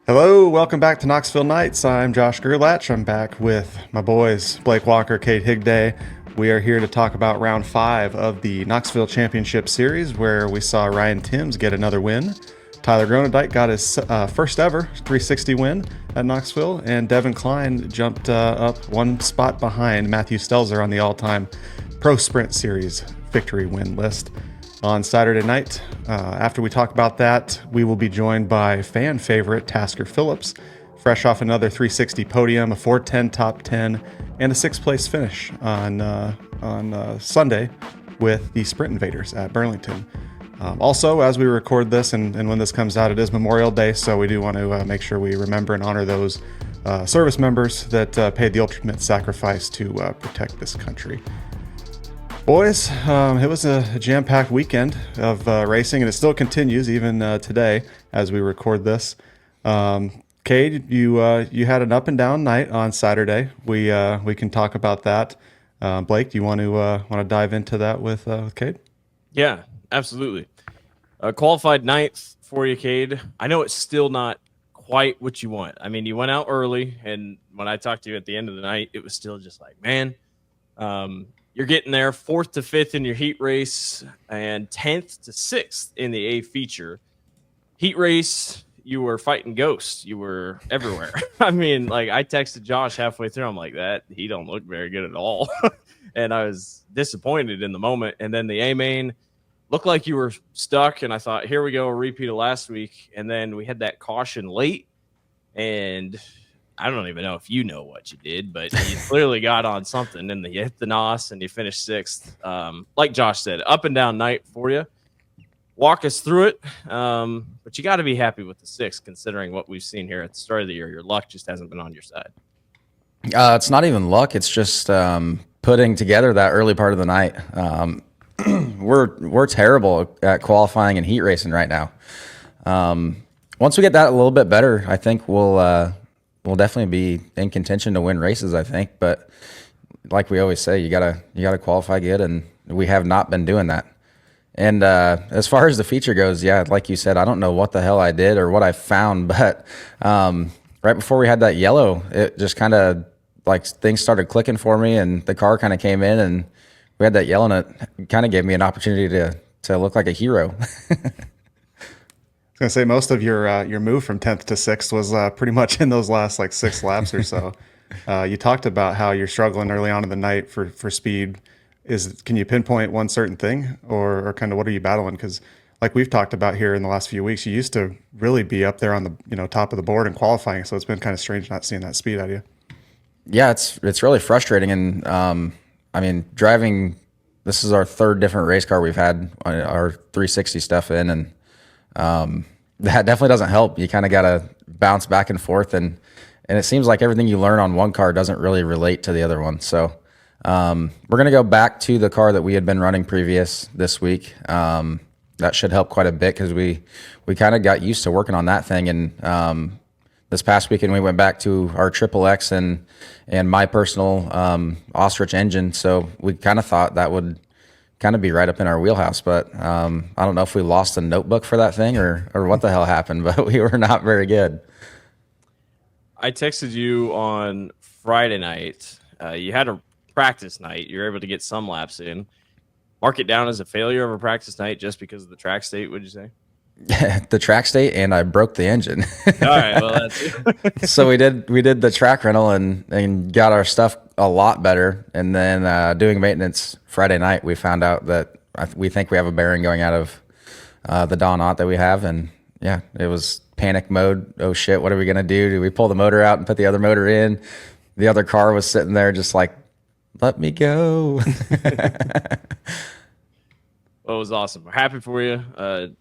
Hello, welcome back to Knoxville Nights. I'm Josh Gerlach. I'm back with my boys, Blake Walker, Kade Higday. We are here to talk about round 5 of the Knoxville Championship Series, where we saw Ryan Timms get another win. Tyler Groenendyk got his first ever 360 win at Knoxville, and Devin Kline jumped up one spot behind Matthew Stelzer on the all-time Pro Sprint Series victory win list. On Saturday night, after we talk about that, we will be joined by fan favorite Tasker Phillips, fresh off another 360 podium, a 410 top 10, and a 6th place finish on Sunday with the Sprint Invaders at Burlington. Also, as we record this and when this comes out, it is Memorial Day, so we do want to make sure we remember and honor those service members that paid the ultimate sacrifice to protect this country. Boys, it was a jam-packed weekend of racing, and it still continues even today as we record this. Kade, you had an up and down night on Saturday. We can talk about that. Blake, do you want to dive into that with Kade? Yeah, absolutely. Qualified ninth for you, Kade. I know it's still not quite what you want. I mean, you went out early, and when I talked to you at the end of the night, it was still just like, man. You're getting there 4th to 5th in your heat race and 10th to 6th in the A feature. Heat race, you were fighting ghosts. You were everywhere. I mean, like I texted Josh halfway through. I'm like, that he don't look very good at all. And I was disappointed in the moment. And then the A main looked like you were stuck. And I thought, here we go, a repeat of last week. And then we had that caution late. And I don't even know if you know what you did, but you clearly got on something, and you hit the NOS and you finished 6th. Like Josh said, up and down night for you. Walk us through it, but you got to be happy with the 6th, considering what we've seen here at the start of the year. Your luck just hasn't been on your side. It's not even luck. It's just putting together that early part of the night. We're terrible at qualifying and heat racing right now. Once we get that a little bit better, I think we'll definitely be in contention to win races, I think. But like we always say, you gotta qualify good, and we have not been doing that. And as far as the feature goes, yeah, like you said, I don't know what the hell I did or what I found, but right before we had that yellow, it just kind of like things started clicking for me, and the car kind of came in, and we had that yellow, and it kind of gave me an opportunity to look like a hero. I was gonna say most of your move from 10th to 6th was pretty much in those last like 6 laps or so. You talked about how you're struggling early on in the night for speed. Can you pinpoint one certain thing, or kind of what are you battling? Because like we've talked about here in the last few weeks, you used to really be up there on the top of the board in qualifying. So it's been kind of strange not seeing that speed out of you. Yeah, it's really frustrating, and I mean, driving. This is our 3rd different race car we've had our 360 stuff in, and that definitely doesn't help. You kind of got to bounce back and forth, and it seems like everything you learn on one car doesn't really relate to the other one. So we're going to go back to the car that we had been running previous this week. That should help quite a bit because we kind of got used to working on that thing. And this past weekend we went back to our Triple X and my personal Ostrich engine. So we kind of thought that would kind of be right up in our wheelhouse, but I don't know if we lost a notebook for that thing or what the hell happened, but we were not very good. I texted you on Friday night. You had a practice night. You're able to get some laps in. Mark it down as a failure of a practice night just because of the track state, would you say? The track state, and I broke the engine. All right, well that's So we did the track rental and got our stuff a lot better, and then doing maintenance Friday night, we found out that we think we have a bearing going out of the Dawn Aught that we have, and yeah, it was panic mode. Oh shit, what are we gonna do? Do we pull the motor out and put the other motor in? The other car was sitting there just like, let me go. Well, it was awesome. We're happy for you.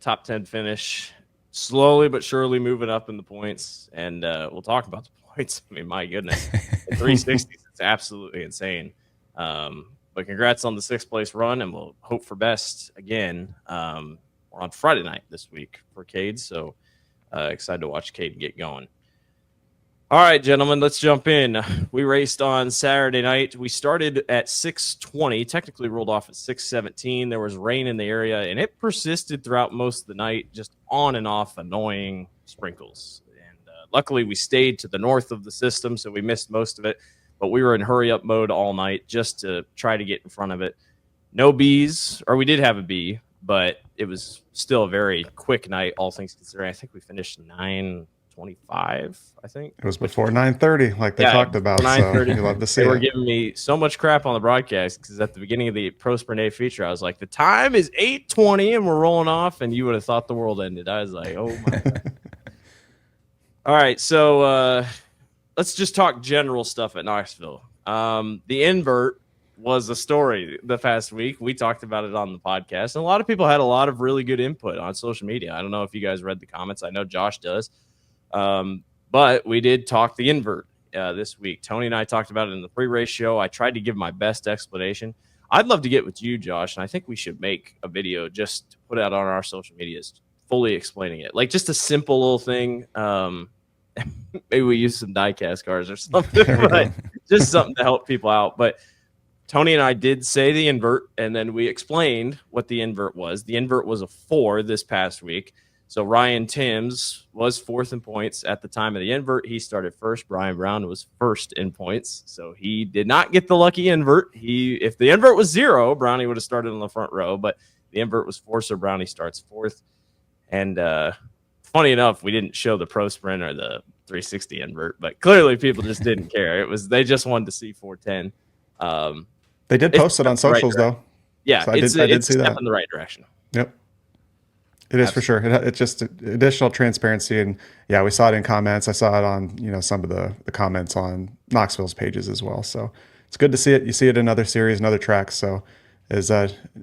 Top 10 finish, slowly but surely moving up in the points, and we'll talk about the points. I mean, my goodness, the 360s, it's absolutely insane. But congrats on the 6th place run, and we'll hope for best again. We're on Friday night this week for Kade, so excited to watch Kade get going. All right, gentlemen, let's jump in. We raced on Saturday night. We started at 6:20, technically rolled off at 6:17. There was rain in the area, and it persisted throughout most of the night, just on and off annoying sprinkles. And Luckily, we stayed to the north of the system, so we missed most of it. But we were in hurry-up mode all night just to try to get in front of it. No Bs, or we did have a B, but it was still a very quick night, all things considering. I think we finished 9:25, I think. It was before 9:30, like they talked about, so you love to see They were it. giving me so much crap on the broadcast because at the beginning of the Pro Sprint A feature, I was like, the time is 8:20 and we're rolling off, and you would have thought the world ended. I was like, oh my God. All right, so let's just talk general stuff at Knoxville. The invert was a story the past week. We talked about it on the podcast, and a lot of people had a lot of really good input on social media. I don't know if you guys read the comments. I know Josh does. But we did talk the invert this week. Tony and I talked about it in the pre-race show. I tried to give my best explanation. I'd love to get with you, Josh, and I think we should make a video just to put out on our social medias fully explaining it. Like just a simple little thing. Maybe we use some die-cast cars or something, but just something to help people out. But Tony and I did say the invert, and then we explained what the invert was. The invert was a 4 this past week. So Ryan Timms was 4th in points at the time of the invert. He started first. Brian Brown was 1st in points. So he did not get the lucky invert. If the invert was 0, Brownie would have started on the front row, but the invert was 4, so Brownie starts 4th. And funny enough, we didn't show the Pro Sprint or the 360 invert, but clearly people just didn't care. They just wanted to see 410. They did post it on socials, though. Yeah, so I did see a step that in the right direction. Yep. It is for sure. It's just additional transparency, and yeah, we saw it in comments. I saw it on some of the comments on Knoxville's pages as well. So it's good to see it. You see it in other series and other tracks. So is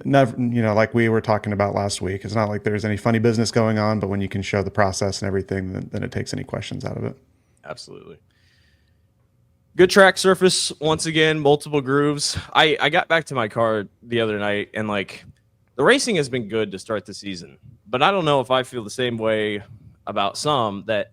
never like we were talking about last week. It's not like there's any funny business going on, but when you can show the process and everything, then it takes any questions out of it. Absolutely. Good track surface once again. Multiple grooves. I got back to my car the other night, and like the racing has been good to start the season. But I don't know if I feel the same way about some, that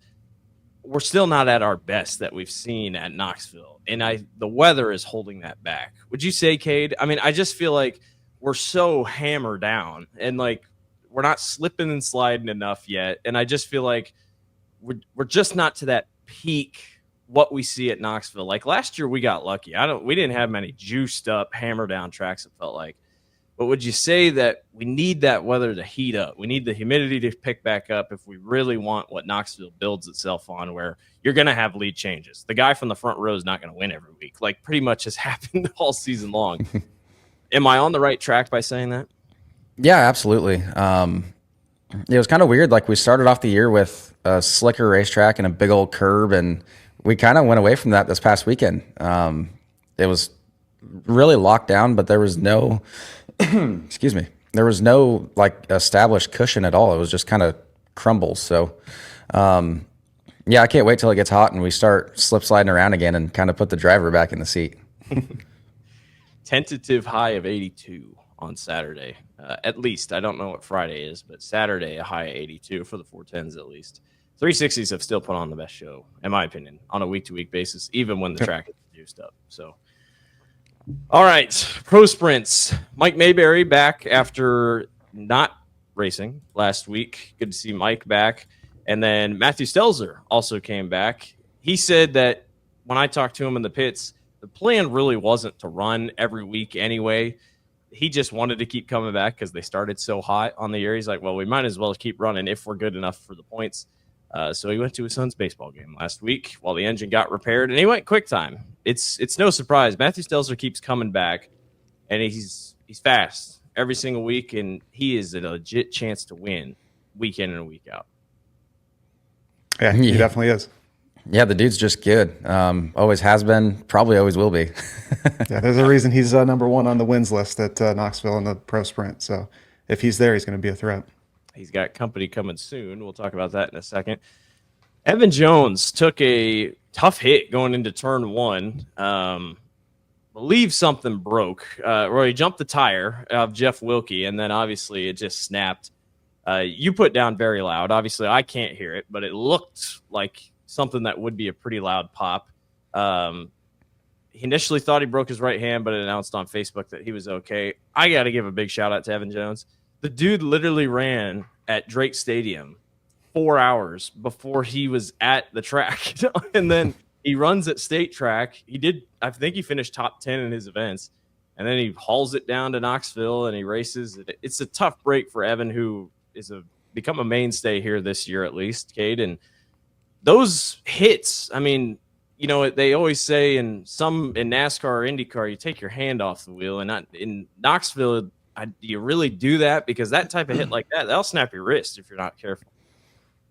we're still not at our best that we've seen at Knoxville. And the weather is holding that back. Would you say, Kade? I mean, I just feel like we're so hammered down and like we're not slipping and sliding enough yet. And I just feel like we're just not to that peak what we see at Knoxville. Like last year we got lucky. We didn't have many juiced up hammer down tracks, it felt like. But would you say that we need that weather to heat up? We need the humidity to pick back up if we really want what Knoxville builds itself on, where you're going to have lead changes. The guy from the front row is not going to win every week. Like pretty much has happened all season long. Am I on the right track by saying that? Yeah, absolutely. It was kind of weird. Like we started off the year with a slicker racetrack and a big old curb, and we kind of went away from that this past weekend. It was really locked down, but there was no excuse me, there was no like established cushion at all. It was just kind of crumbles. So yeah, I can't wait till it gets hot and we start slip sliding around again and kind of put the driver back in the seat. Tentative high of 82 on Saturday, at least. I don't know what Friday is, but Saturday a high of 82 for the 410s at least. 360s have still put on the best show, in my opinion, on a week-to-week basis, even when the track is juiced up. So all right, Pro Sprints. Mike Mayberry back after not racing last week. Good to see Mike back. And then Matthew Stelzer also came back. He said that when I talked to him in the pits, the plan really wasn't to run every week anyway. He just wanted to keep coming back because they started so hot on the year. He's like, well, we might as well keep running if we're good enough for the points. So he went to his son's baseball game last week while the engine got repaired, and he went quick time. It's no surprise. Matthew Stelzer keeps coming back, and he's fast every single week, and he is a legit chance to win week in and week out. Yeah, he definitely is. Yeah, the dude's just good. Always has been, probably always will be. Yeah, there's a reason he's number 1 on the wins list at Knoxville in the Pro Sprint. So if he's there, he's going to be a threat. He's got company coming soon. We'll talk about that in a second. Evan Jones took a tough hit going into turn 1. Believe something broke. He jumped the tire of Jeff Wilkie, and then obviously it just snapped. You put down very loud. Obviously, I can't hear it, but it looked like something that would be a pretty loud pop. He initially thought he broke his right hand, but it announced on Facebook that he was okay. I got to give a big shout out to Evan Jones. The dude literally ran at Drake Stadium 4 hours before he was at the track. And then he runs at state track. I think he finished top 10 in his events. And then he hauls it down to Knoxville and he races. It's a tough break for Evan, who is become a mainstay here this year, at least, Kade. And those hits, I mean, you know, they always say in NASCAR or IndyCar, you take your hand off the wheel. And not in Knoxville, do you really do that? Because that type of hit like that, that'll snap your wrist if you're not careful.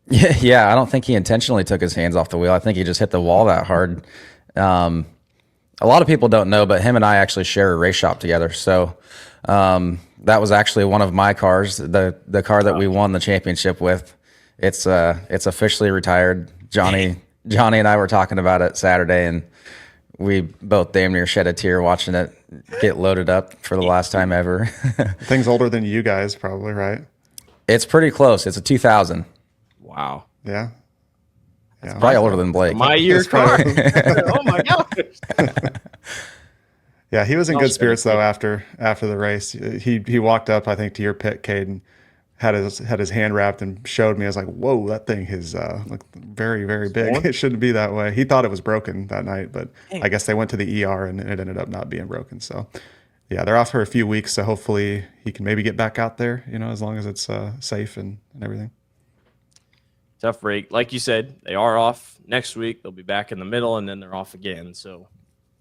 Yeah, I don't think he intentionally took his hands off the wheel. I think he just hit the wall that hard. A lot of people don't know, but him and I actually share a race shop together. So that was actually one of my cars, the car that we won the championship with. It's officially retired. Johnny and I were talking about it Saturday, and we both damn near shed a tear watching it get loaded up for the last time ever. Thing's older than you guys, probably, right? It's pretty close. It's a 2000. Wow. Yeah. It's probably older than Blake. My year car. Oh my gosh. Yeah, he was in good spirits though after the race. He walked up, I think, to your pit, Kade, and had his hand wrapped and showed me. I was like, whoa, that thing is looked very, very big. It shouldn't be that way. He thought it was broken that night, but I guess they went to the ER and it ended up not being broken. So yeah, they're off for a few weeks, so hopefully he can maybe get back out there, you know, as long as it's safe and everything. Tough break. Like you said, they are off next week. They'll be back in the middle, and then they're off again. So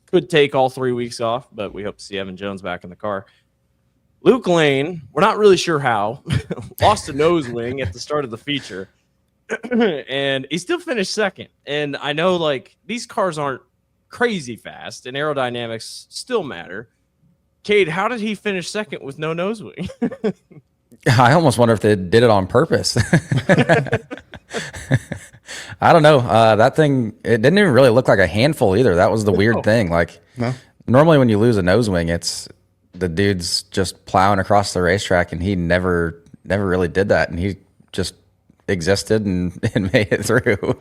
could take all 3 weeks off, but we hope to see Evan Jones back in the car. Luke Lane, we're not really sure how, lost a nose wing at the start of the feature, and he still finished second. And I know, like, these cars aren't crazy fast, and aerodynamics still matter. Kade, how did he finish second with no nose wing? I almost wonder if they did it on purpose. I don't know. That thing, it didn't even really look like a handful either. That was the weird thing. Like, normally when you lose a nose wing, it's the dude's just plowing across the racetrack, and he never really did that. And he just existed and made it through.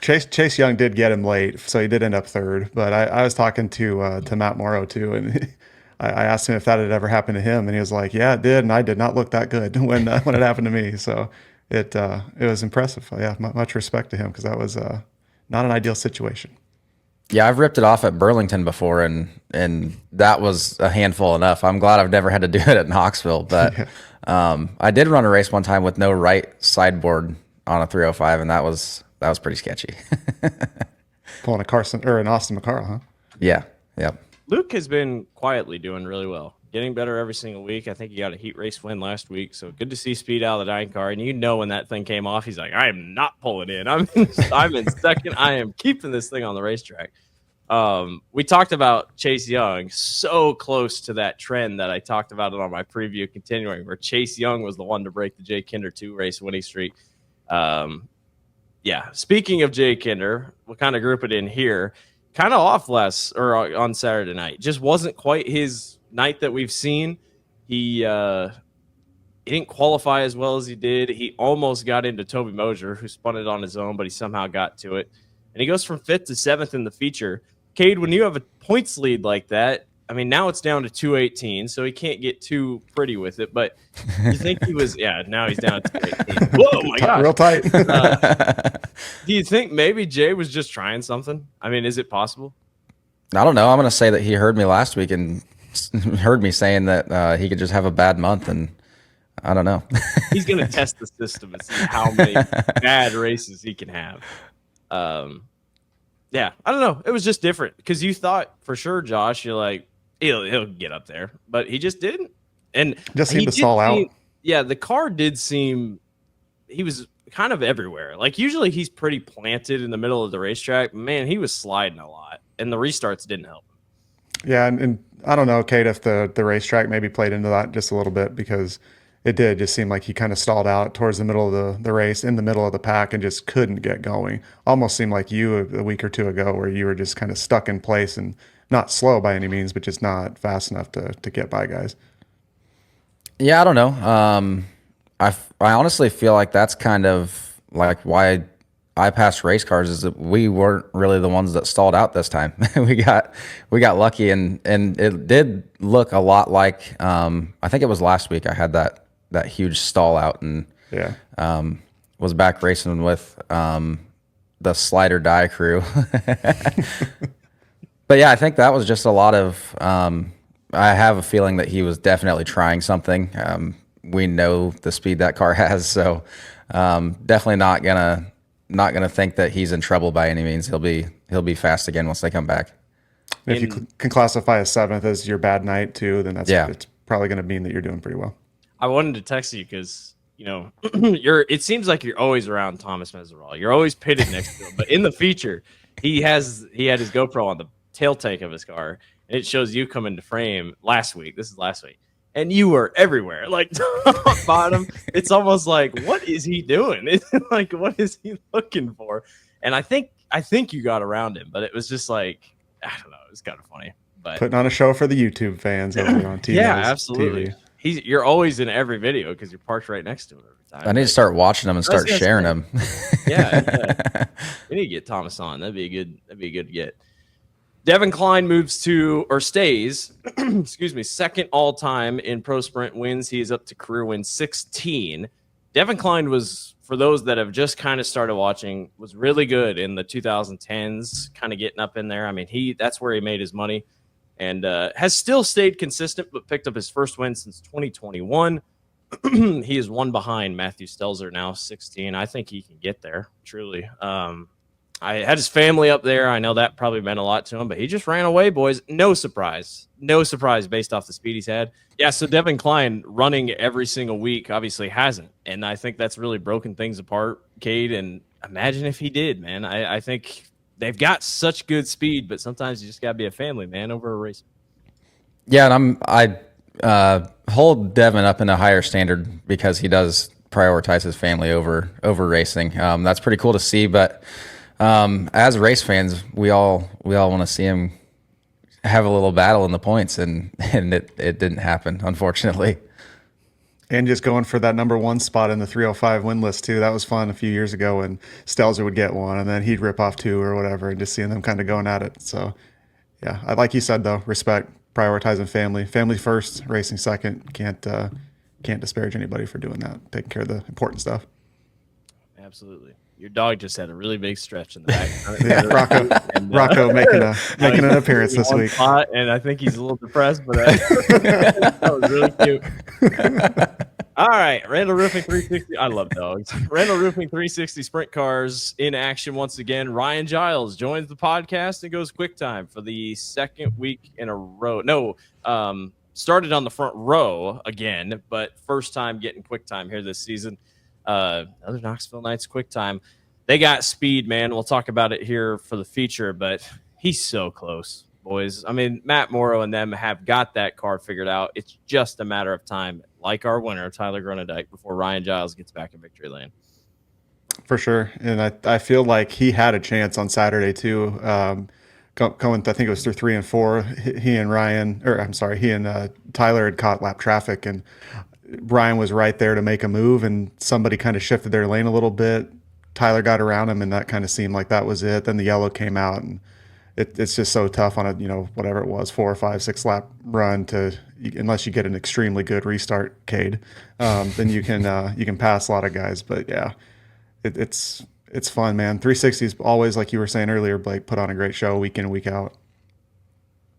Chase Young did get him late, so he did end up third. But I was talking to Matt Morrow too, and I asked him if that had ever happened to him, and he was like, "Yeah, it did, and I did not look that good when it happened to me." So it was impressive. Yeah, much respect to him, because that was not an ideal situation. Yeah, I've ripped it off at Burlington before, and that was a handful enough. I'm glad I've never had to do it at Knoxville, but I did run a race one time with no right sideboard on a 305, and that was pretty sketchy. Pulling an Austin McCarl, huh? Yeah. Luke has been quietly doing really well, getting better every single week. I think he got a heat race win last week, so good to see speed out of the 9 car. And you know, when that thing came off, he's like, I am not pulling in. I'm in second. I am keeping this thing on the racetrack. We talked about Chase Young, so close to that trend that I talked about it on my preview continuing, where Chase Young was the one to break the Jay Kinder 2 race winning streak. Yeah, speaking of Jay Kinder, we'll kind of group it in here. Kind of off on Saturday night. Just wasn't quite his night that we've seen. He didn't qualify as well as he did. He almost got into Toby Mosier, who spun it on his own, but he somehow got to it. And he goes from 5th to 7th in the feature. Kade, when you have a points lead like that, I mean, now it's down to 218, so he can't get too pretty with it. But you think he was, now he's down to 218. Whoa, my God. Real tight. Do you think maybe Jay was just trying something? I mean, is it possible? I don't know. I'm going to say that he heard me last week and heard me saying that he could just have a bad month, and I don't know. He's going to test the system and see how many bad races he can have. Yeah, I don't know. It was just different, because you thought for sure, Josh, you're like, he'll get up there, but he just didn't. And just seemed to stall out. Yeah, the car did seem, he was kind of everywhere. Like, usually he's pretty planted in the middle of the racetrack. Man, he was sliding a lot, and the restarts didn't help him. Yeah, and I don't know, Kate, if the racetrack maybe played into that just a little bit, because it did just seem like he kind of stalled out towards the middle of the race, in the middle of the pack, and just couldn't get going. Almost seemed like you a week or two ago, where you were just kind of stuck in place, and not slow by any means, but just not fast enough to get by guys. Yeah, I don't know. I honestly feel like that's kind of like why I passed race cars, is that we weren't really the ones that stalled out this time. we got lucky, and it did look a lot like I think it was last week I had that huge stall out, and was back racing with the Slider Die crew. But yeah, I think that was just a lot of. I have a feeling that he was definitely trying something. We know the speed that car has, so definitely not gonna think that he's in trouble by any means. He'll be fast again once they come back. If you can classify a 7th as your bad night too, then it's probably going to mean that you're doing pretty well. I wanted to text you because it seems like you're always around Thomas Mesereau. You're always pitted next to him, but in the feature, he had his GoPro on the tail tank of his car, and it shows you come into frame last week. This is last week. And you were everywhere, like top, bottom. It's almost like, what is he doing? It's like, what is he looking for? And I think you got around him, but it was just like, I don't know. It was kind of funny. But putting on a show for the YouTube fans over on TV. Yeah, absolutely. TV. You're always in every video because you're parked right next to him every time. I need to start watching them and start sharing them. Yeah. We need to get Thomas on. That'd be a good get. Devin Kline stays, excuse me, second all time in pro sprint wins. He is up to career win 16. Devin Kline was, for those that have just kind of started watching, was really good in the 2010s, kind of getting up in there. I mean, that's where he made his money, and has still stayed consistent, but picked up his first win since 2021. He is one behind Matthew Stelzer now, 16. I think he can get there, truly. I had his family up there. I know that probably meant a lot to him, but he just ran away, boys. No surprise based off the speed he's had. Yeah, so Devin Kline running every single week obviously hasn't, and I think that's really broken things apart, Kade, and imagine if he did, man. I think they've got such good speed, but sometimes you just got to be a family man over a race. Yeah, and I hold Devin up in a higher standard because he does prioritize his family over racing. That's pretty cool to see, but as race fans, we all want to see him have a little battle in the points, and it didn't happen, unfortunately. And just going for that number 1 spot in the 305 win list too. That was fun a few years ago when Stelzer would get one and then he'd rip off 2 or whatever, and just seeing them kind of going at it. So yeah, I like you said though, respect, prioritizing family first, racing second. Can't disparage anybody for doing that, taking care of the important stuff. Absolutely. Your dog just had a really big stretch in the back. Yeah, Rocco making an appearance this week. Spot, and I think he's a little depressed, but that was really cute. All right, Randall Roofing 360. I love dogs. Randall Roofing 360 Sprint Cars in action once again. Ryan Giles joins the podcast and goes quick time for the second week in a row. No, started on the front row again, but first time getting quick time here this season. Another Knoxville Knights quick time. They got speed, man. We'll talk about it here for the feature, but he's so close, boys. I mean, Matt Morrow and them have got that car figured out. It's just a matter of time, like our winner, Tyler Groenendyk, before Ryan Giles gets back in victory lane. For sure. And I feel like he had a chance on Saturday too. Going, I think it was through 3 and 4. He and Tyler had caught lap traffic, and Ryan was right there to make a move, and somebody kind of shifted their lane a little bit. Tyler got around him, and that kind of seemed like that was it. Then the yellow came out, and it's just so tough on a, whatever it was, 4 or 5, 6 lap run unless you get an extremely good restart, Kade, then you can pass a lot of guys. But yeah, it's fun, man. 360 is always, like you were saying earlier, Blake, put on a great show week in, week out.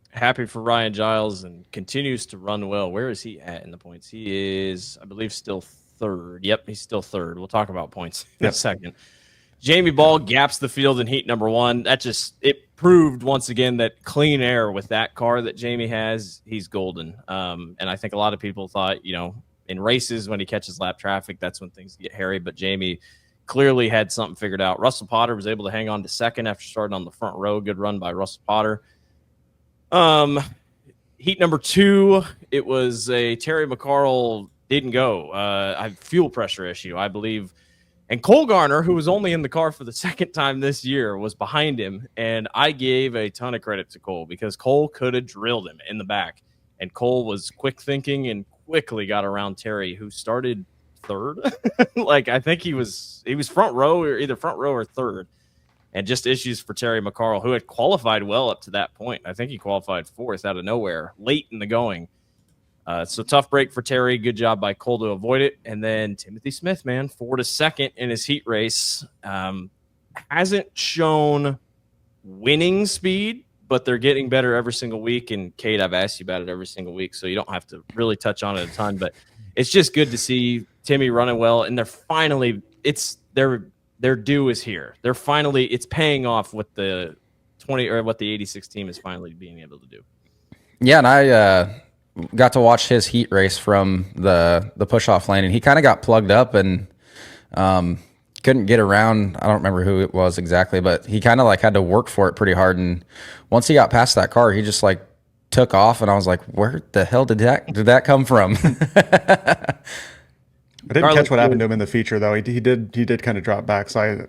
Happy for Ryan Giles, and continues to run well. Where is he at in the points? He is, I believe, still third. Yep, he's still third. We'll talk about points in a second. Jamie Ball gaps the field in heat number 1. It proved once again that clean air with that car that Jamie has, he's golden. And I think a lot of people thought, in races when he catches lap traffic, that's when things get hairy. But Jamie clearly had something figured out. Russell Potter was able to hang on to second after starting on the front row. Good run by Russell Potter. Heat number 2, it was a Terry McCarl didn't go. Fuel pressure issue, I believe. And Cole Garner, who was only in the car for the second time this year, was behind him. And I gave a ton of credit to Cole because Cole could have drilled him in the back. And Cole was quick thinking and quickly got around Terry, who started third. I think he was front row, or either front row or third. And just issues for Terry McCarl, who had qualified well up to that point. I think he qualified 4th out of nowhere late in the going. So tough break for Terry. Good job by Cole to avoid it. And then Timothy Smith, man, 4 to 2nd in his heat race. Hasn't shown winning speed, but they're getting better every single week. And Kade, I've asked you about it every single week, so you don't have to really touch on it a ton. But it's just good to see Timmy running well, and they're finally their due is here. They're finally it's paying off what the 86 team is finally being able to do. Yeah, and I got to watch his heat race from the push-off lane, and he kind of got plugged up and couldn't get around. I don't remember who it was exactly, but he kind of like had to work for it pretty hard. And once he got past that car, he just like took off, and I was like, where the hell did that come from? I didn't catch what happened to him in the feature though. He did kind of drop back, so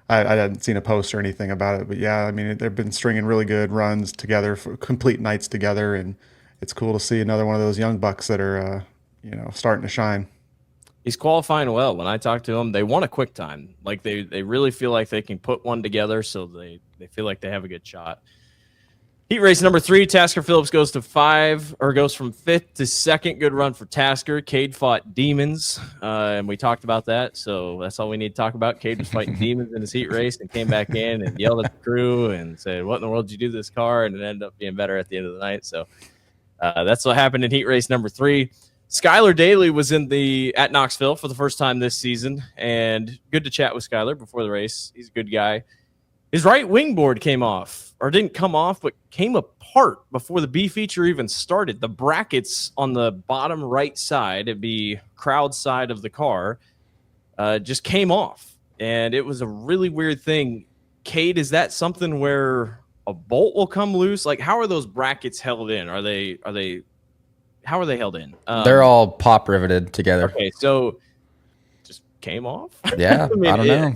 I hadn't seen a post or anything about it. But yeah, I mean, they've been stringing really good runs together for complete nights together, and it's cool to see another one of those young bucks that are starting to shine. He's qualifying well. When I talk to him, they want a quick time. Like they really feel like they can put one together, so they feel like they have a good shot. Heat race number 3, Tasker Phillips goes from 5th to 2nd. Good run for Tasker. Kade fought demons, and we talked about that, so that's all we need to talk about. Kade was fighting demons in his heat race and came back in and yelled at the crew and said, "What in the world did you do to this car?" And it ended up being better at the end of the night. So that's what happened in heat race number 3. Skylar Daly was at Knoxville for the first time this season, and good to chat with Skylar before the race. He's a good guy. His right wing board came off, or didn't come off, but came apart before the B feature even started. The brackets on the bottom right side, it'd be crowd side of the car, just came off, and it was a really weird thing. Kade, is that something where a bolt will come loose? Like, how are those brackets held in? How are they held in? They're all pop riveted together. Okay, so just came off? Yeah, I don't know.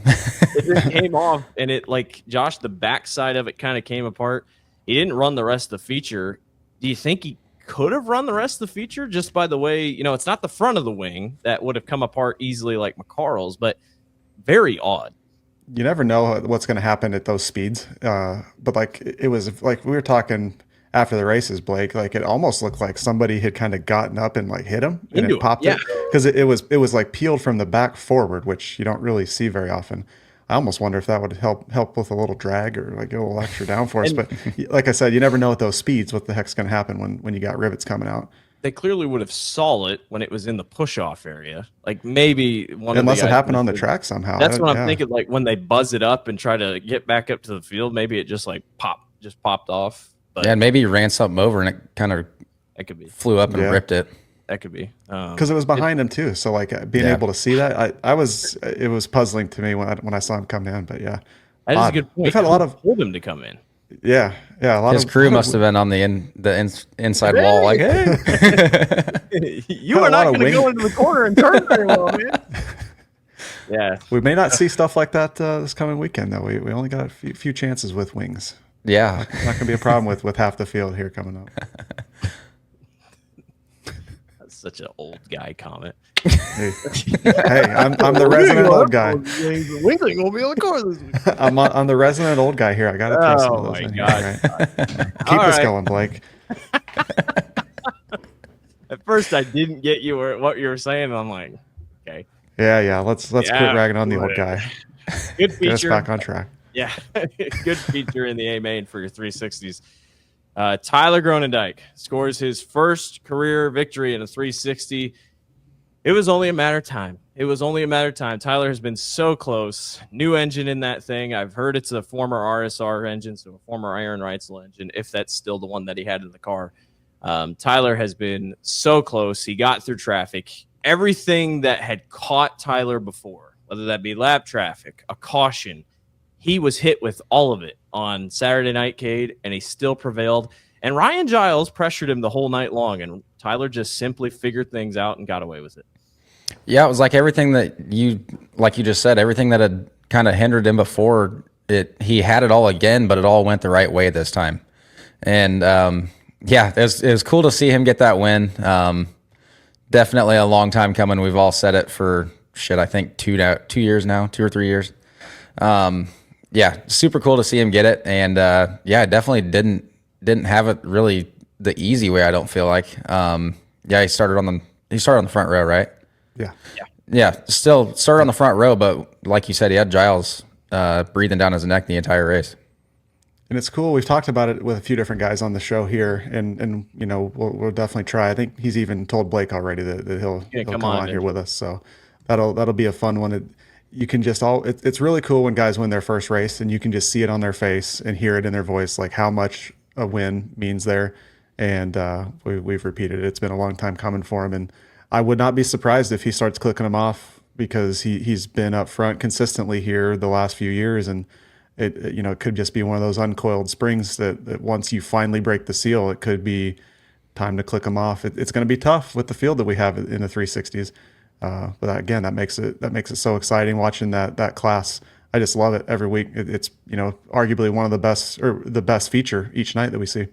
It just came off, and it, like, Josh, the back side of it kind of came apart. He didn't run the rest of the feature. Do you think he could have run the rest of the feature just by the way, it's not the front of the wing that would have come apart easily like McCarl's, but very odd. You never know what's going to happen at those speeds. But like it was like we were talking after the races, Blake, like it almost looked like somebody had kind of gotten up and like hit him and it popped it because it was like peeled from the back forward, which you don't really see very often. I almost wonder if that would help with a little drag or like a little extra downforce. But like I said, you never know at those speeds what the heck's going to happen when you got rivets coming out. They clearly would have saw it when it was in the push-off area. Like maybe unless it happened on the track somehow. That's what I'm thinking. Like when they buzz it up and try to get back up to the field, maybe it just like popped off. But yeah, and maybe you ran something over and it kind of flew up and ripped it. That could be because it was behind him too. So like being able to see that, it was puzzling to me when I saw him come in. But yeah, that is a good point. We've had a lot of told him to come in. Yeah, a lot his crew must have been on the inside wall, like, hey, you are not going to go into the corner and turn very well, man. Yeah, we may not see stuff like that this coming weekend though. We only got a few chances with wings. Yeah, not going to be a problem with half the field here coming up. That's such an old guy comment. Hey, I'm the resident old guy. Wings ain't gonna be on the car this week. I'm the resident old guy here. I got to throw some of those in God. here. Right? Keep us going, Blake. At first, I didn't get what you were saying. And I'm like, okay. Yeah. Let's quit ragging on the old guy. Good feature. Get us back on track. Yeah, good feature in the A main for your 360s. Tyler Groenendyk scores his first career victory in a 360. It was only a matter of time. Tyler has been so close. New engine in that thing. I've heard it's a former RSR engine, so a former Aaron Reitzel engine, if that's still the one that he had in the car. Tyler has been so close. He got through traffic. Everything that had caught Tyler before, whether that be lap traffic, a caution, he was hit with all of it on Saturday night, Kade, and he still prevailed. And Ryan Giles pressured him the whole night long, and Tyler just simply figured things out and got away with it. Yeah, it was like everything that you just said, everything that had kind of hindered him before, he had it all again, but it all went the right way this time. And it was cool to see him get that win. Definitely a long time coming. We've all said it for I think 2 years now, 2 or 3 years. Super cool to see him get it. And definitely didn't have it really the easy way, I don't feel like. Yeah, he started on the front row, right? Yeah. Yeah, still started on the front row, but like you said, he had Giles breathing down his neck the entire race. And it's cool. We've talked about it with a few different guys on the show here, and we'll definitely try. I think he's even told Blake already that he'll come on here with us. So that'll be a fun one. You can just it's really cool when guys win their first race, and you can just see it on their face and hear it in their voice, like how much a win means there. And we've repeated it. It's been a long time coming for him, and I would not be surprised if he starts clicking them off, because he's been up front consistently here the last few years, and it could just be one of those uncoiled springs that once you finally break the seal, it could be time to click them off. It's going to be tough with the field that we have in the 360s, but again, that makes it so exciting watching that class. I just love it every week. It's arguably one of the best, or the best feature each night that we see.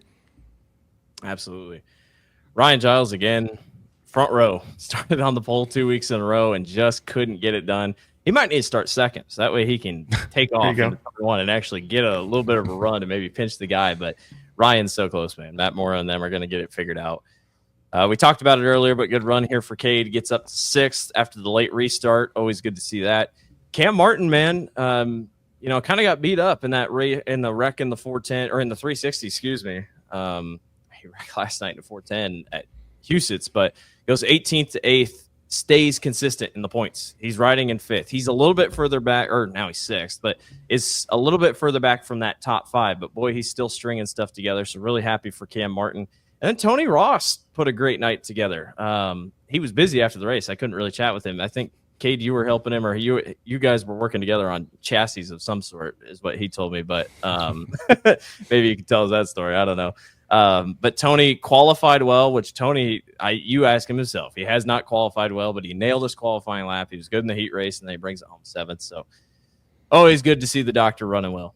Absolutely. Ryan Giles again, front row, started on the pole 2 weeks in a row and just couldn't get it done. He might need to start second, so that way he can take off into number one and actually get a little bit of a run and maybe pinch the guy. But Ryan's so close, man. Matt Mora and them are going to get it figured out. We talked about it earlier, but good run here for Kade. Gets up to sixth after the late restart. Always good to see that. Cam Martin, man, kind of got beat up in that in the wreck in the 410 or in the 360. Excuse me. He wrecked last night in the 410 at Huset's, but goes 18th to 8th. Stays consistent in the points. He's riding in 5th. He's a little bit further back, or now he's 6th, but is a little bit further back from that top 5. But boy, he's still stringing stuff together. So really happy for Cam Martin. And then Tony Ross put a great night together. He was busy after the race. I couldn't really chat with him. I think Kade, you were helping him, or you guys were working together on chassis of some sort, is what he told me. But maybe you can tell us that story. I don't know. But Tony qualified well, which Tony, you ask him himself. He has not qualified well, but he nailed his qualifying lap. He was good in the heat race, and then he brings it home 7th. So always good to see the doctor running well.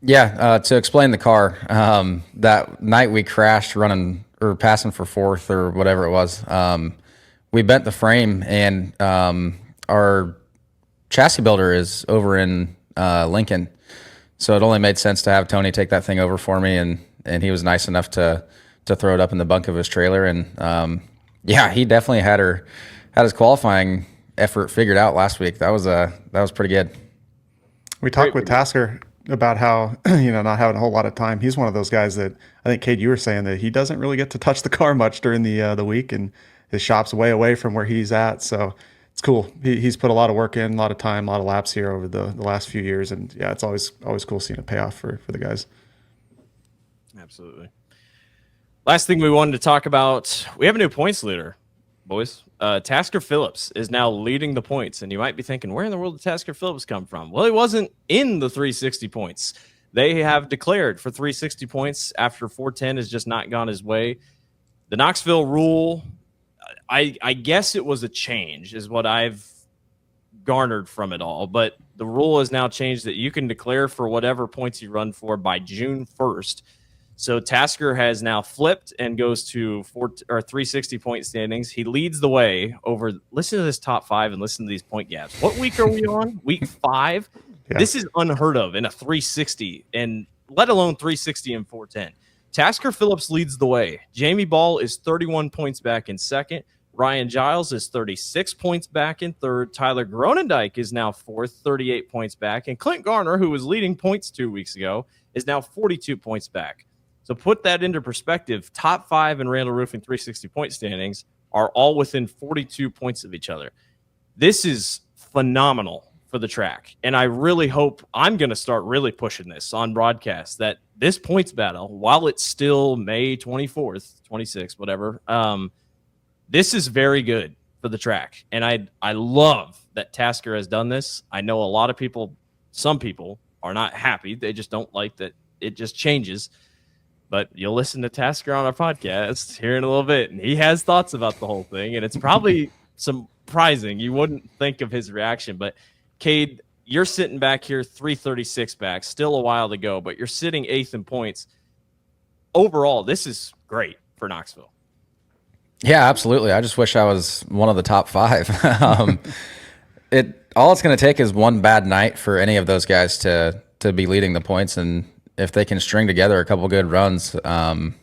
Yeah, to explain the car, that night we crashed running or passing for 4th or whatever it was. We bent the frame, and our chassis builder is over in Lincoln. So it only made sense to have Tony take that thing over for me, and he was nice enough to throw it up in the bunk of his trailer. And he definitely had his qualifying effort figured out last week. That was pretty good. We talked with Tasker about how not having a whole lot of time. He's one of those guys that I think, Kade, you were saying that he doesn't really get to touch the car much during the week, and his shop's way away from where he's at. So it's cool. He's put a lot of work in, a lot of time, a lot of laps here over the last few years, and yeah, it's always cool seeing it pay off for the guys. Absolutely. Last thing we wanted to talk about, we have a new points leader, boys. Tasker Phillips is now leading the points, and you might be thinking, where in the world did Tasker Phillips come from? Well, he wasn't in the 360 points. They have declared for 360 points after 410 has just not gone his way. The Knoxville rule, I guess it was a change, is what I've garnered from it all. But the rule has now changed that you can declare for whatever points you run for by June 1st. So Tasker has now flipped and goes to 360 point standings. He leads the way over. Listen to this top 5 and listen to these point gaps. What week are we on? Week 5. Yeah. This is unheard of in a 360, and let alone 360 and 410. Tasker Phillips leads the way. Jamie Ball is 31 points back in 2nd. Ryan Giles is 36 points back in 3rd. Tyler Groenendyk is now 4th, 38 points back. And Clint Garner, who was leading points 2 weeks ago, is now 42 points back. So put that into perspective. Top 5 in Randall Roofing 360 point standings are all within 42 points of each other. This is phenomenal for the track. And I really hope I'm going to start really pushing this on broadcast, that this points battle, while it's still May 24th, 26th, whatever, this is very good for the track. And I love that Tasker has done this. I know a lot of people, some people are not happy. They just don't like that it just changes. But you'll listen to Tasker on our podcast here in a little bit, and he has thoughts about the whole thing, and it's probably surprising. You wouldn't think of his reaction. But, Kade, you're sitting back here 336 back, still a while to go, but you're sitting 8th in points. Overall, this is great for Knoxville. Yeah, absolutely. I just wish I was one of the top 5. All it's going to take is one bad night for any of those guys to be leading the points, and if they can string together a couple good runs, put a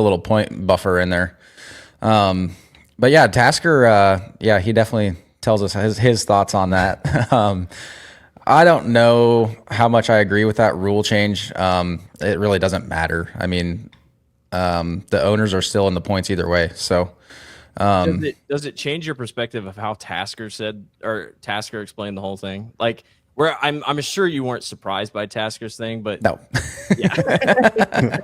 little point buffer in there, But yeah, Tasker, he definitely tells us his thoughts on that. I don't know how much I agree with that rule change. It really doesn't matter. I mean, the owners are still in the points either way. So, does it change your perspective of how Tasker explained the whole thing? Like, where I'm sure you weren't surprised by Tasker's thing, but no. yeah,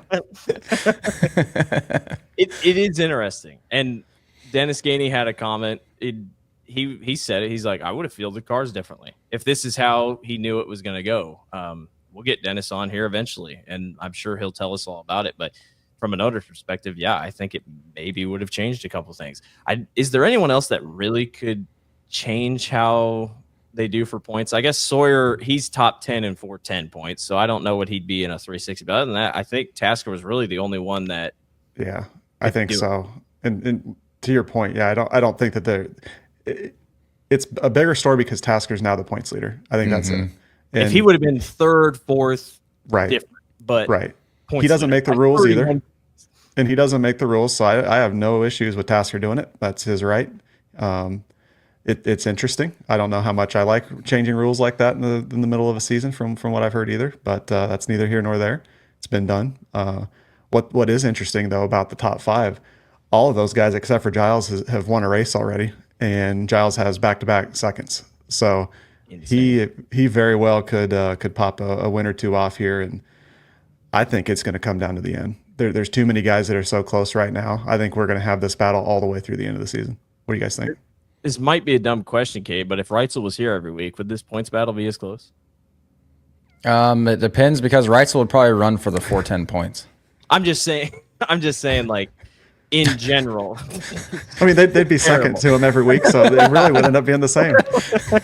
it is interesting. And Dennis Gainey had a comment. He said it. He's like, I would have fielded cars differently if this is how he knew it was going to go. We'll get Dennis on here eventually, and I'm sure he'll tell us all about it. But from an owner's perspective, yeah, I think it maybe would have changed a couple things. Is there anyone else that really could change how they do for points? I guess Sawyer, he's top 10 in 410 points, so I don't know what he'd be in a 360. But other than that, I think Tasker was really the only one that. Yeah, I think so. And to your point, yeah, I don't think that it's a bigger story because Tasker's now the points leader. I think that's it. And if he would have been third, fourth, right, different, but right, he doesn't make the rules either, and he doesn't make the rules. So I have no issues with Tasker doing it. That's his right. It's interesting. I don't know how much I like changing rules like that in the middle of a season from what I've heard either, but that's neither here nor there. It's been done. What is interesting though about the top 5, all of those guys except for Giles have won a race already, and Giles has back-to-back seconds. So he very well could pop a win or two off here, and I think it's going to come down to the end. There's too many guys that are so close right now. I think we're going to have this battle all the way through the end of the season. What do you guys think? This might be a dumb question, Kade, but if Reitzel was here every week, would this points battle be as close? It depends, because Reitzel would probably run for the 410 points. I'm just saying, like, in general. I mean, they'd be second to him every week, so it really would end up being the same.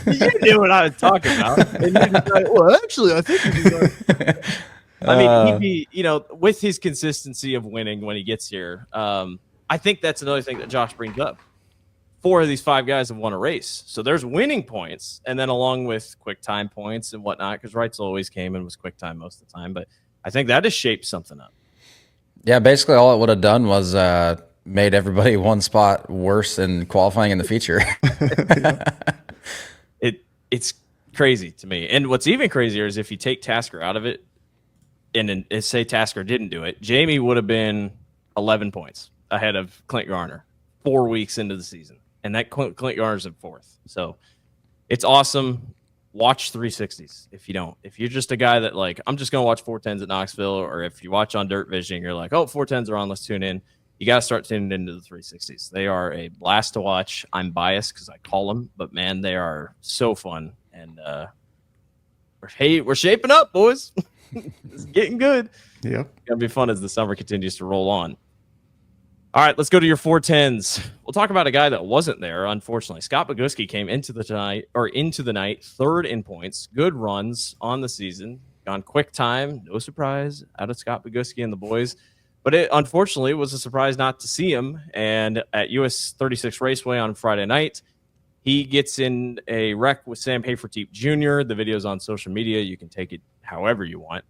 You knew what I was talking about. And you decided, well, actually, I think I mean, he'd be, with his consistency of winning when he gets here. I think that's another thing that Josh brings up. 4 of these 5 guys have won a race. So there's winning points, and then along with quick time points and whatnot, because Reitzel always came and was quick time most of the time. But I think that has shaped something up. Yeah, basically all it would have done was made everybody one spot worse in qualifying in the feature. It's crazy to me. And what's even crazier is if you take Tasker out of it, and say Tasker didn't do it, Jamie would have been 11 points ahead of Clint Garner 4 weeks into the season. And that Clint Garner's in 4th. So it's awesome. Watch 360s if you don't. If you're just a guy that, like, I'm just going to watch 410s at Knoxville, or if you watch on Dirt Vision, you're like, oh, 410s are on, let's tune in. You got to start tuning into the 360s. They are a blast to watch. I'm biased because I call them, but, man, they are so fun. And we're shaping up, boys. It's getting good. Yep. It's going to be fun as the summer continues to roll on. All right, let's go to your 410s. We'll talk about a guy that wasn't there, unfortunately. Scott Boguski came into the night 3rd in points. Good runs on the season. Gone quick time. No surprise out of Scott Boguski and the boys. But it unfortunately was a surprise not to see him. And at US 36 Raceway on Friday night, he gets in a wreck with Sam Haferteep Jr. The video's on social media. You can take it however you want.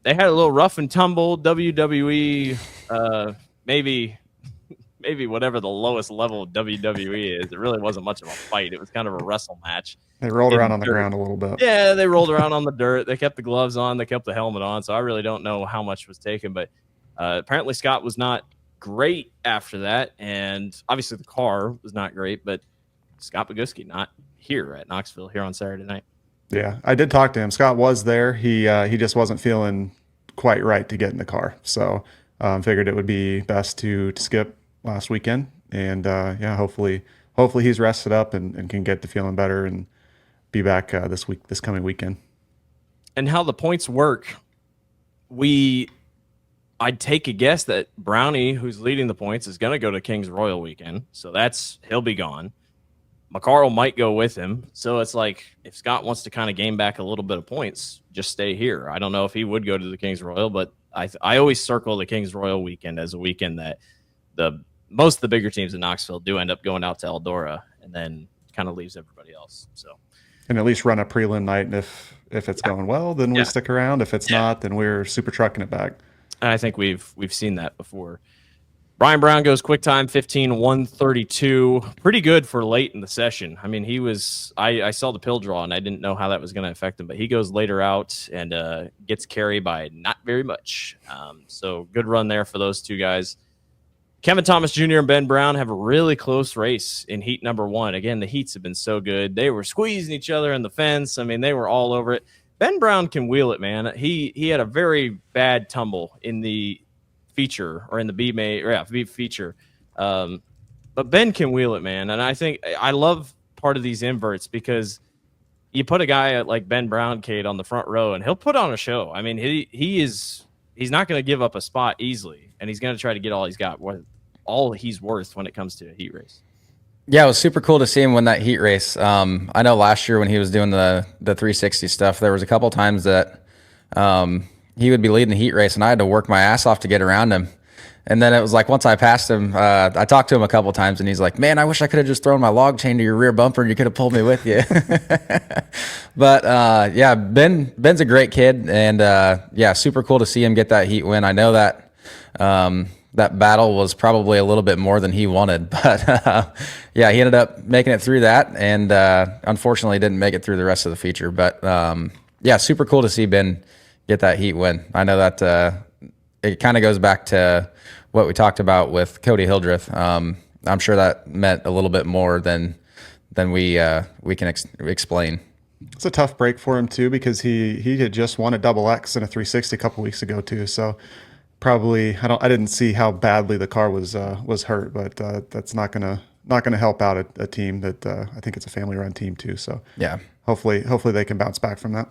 They had a little rough and tumble WWE, maybe whatever the lowest level of WWE is. It really wasn't much of a fight. It was kind of a wrestle match. They rolled around on the ground a little bit. Yeah, they rolled around on the dirt. They kept the gloves on. They kept the helmet on. So I really don't know how much was taken. But apparently Scott was not great after that. And obviously the car was not great. But Scott Boguski not here at Knoxville here on Saturday night. Yeah, I did talk to him. Scott was there. He just wasn't feeling quite right to get in the car. So figured it would be best to skip last weekend. And hopefully he's rested up and can get to feeling better and be back this coming weekend. And how the points work, I'd take a guess that Brownie, who's leading the points, is going to go to Kings Royal weekend. So he'll be gone. McCarl might go with him. So it's like, if Scott wants to kind of gain back a little bit of points, just stay here. I don't know if he would go to the Kings Royal, but I always circle the Kings Royal weekend as a weekend that most of the bigger teams in Knoxville do end up going out to Eldora, and then kind of leaves everybody else. So, and at least run a prelim night. And if it's going well, then we stick around. If it's not, then we're super trucking it back. And I think we've seen that before. Brian Brown goes quick time 15:132. Pretty good for late in the session. I mean, he was I saw the pill draw and I didn't know how that was going to affect him, but he goes later out and gets carry by not very much. So good run there for those two guys. Kevin Thomas Jr. and Ben Brown have a really close race in heat number 1. Again, the heats have been so good. They were squeezing each other in the fence. I mean, they were all over it. Ben Brown can wheel it, man. He had a very bad tumble in the feature or in the B feature. But Ben can wheel it, man. And I think I love part of these inverts because you put a guy like Ben Brown, Kade, on the front row and he'll put on a show. I mean, he's not going to give up a spot easily, and he's going to try to get all he's got, all he's worth when it comes to a heat race. Yeah, it was super cool to see him win that heat race. I know last year when he was doing the 360 stuff, there was a couple times that he would be leading the heat race, and I had to work my ass off to get around him. And then it was like once I passed him, I talked to him a couple times, and he's like, "Man, I wish I could have just thrown my log chain to your rear bumper, and you could have pulled me with you." But yeah, Ben's a great kid, and yeah, super cool to see him get that heat win. I know that that battle was probably a little bit more than he wanted, but yeah, he ended up making it through that, and unfortunately didn't make it through the rest of the feature. But yeah, super cool to see Ben get that heat win. I know that it kind of goes back to what we talked about with Cody Hildreth. I'm sure that meant a little bit more than we can explain. It's a tough break for him too, because he had just won a double X in a 360 a couple weeks ago too. So probably I didn't see how badly the car was hurt, but that's not gonna help out a team that I think it's a family run team too. So yeah, hopefully they can bounce back from that.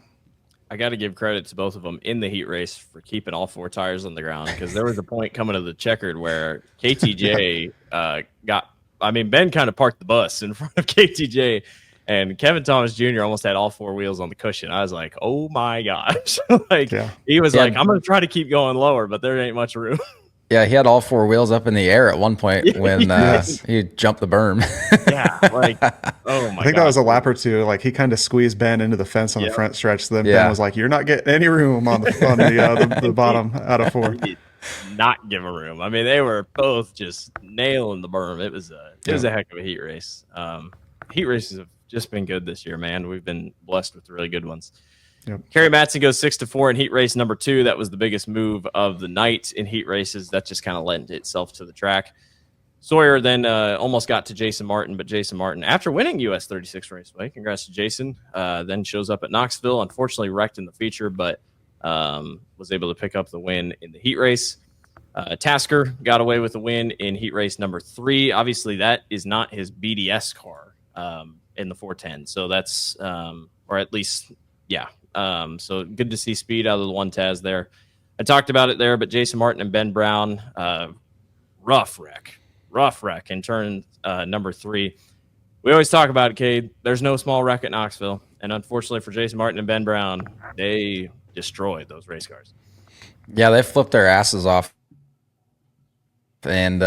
I got to give credit to both of them in the heat race for keeping all 4 tires on the ground, because there was a point coming to the checkered where KTJ Ben kind of parked the bus in front of KTJ, and Kevin Thomas Jr. almost had all 4 wheels on the cushion. I was like, oh my gosh. He was like, I'm going to try to keep going lower, but there ain't much room. Yeah, he had all 4 wheels up in the air at one point when he jumped the berm. Yeah, like, oh my! I think that was a lap or two. Like he kind of squeezed Ben into the fence on the front stretch. So then Ben was like, "You're not getting any room on the bottom out of 4." He did not give a room. I mean, they were both just nailing the berm. It was a heck of a heat race. Heat races have just been good this year, man. We've been blessed with really good ones. Yep. Kerry Matson goes 6-4 in heat race number 2. That was the biggest move of the night in heat races. That just kind of lent itself to the track. Sawyer then almost got to Jason Martin, but Jason Martin, after winning US 36 Raceway, congrats to Jason, then shows up at Knoxville. Unfortunately wrecked in the feature, but was able to pick up the win in the heat race. Tasker got away with the win in heat race number 3. Obviously, that is not his BDS car in the 410. So that's, or at least, yeah. So good to see speed out of the 1TAS there. I talked about it there, but Jason Martin and Ben Brown, rough wreck in turn number 3. We always talk about it, Kade. There's no small wreck at Knoxville. And unfortunately for Jason Martin and Ben Brown, they destroyed those race cars. Yeah, they flipped their asses off. And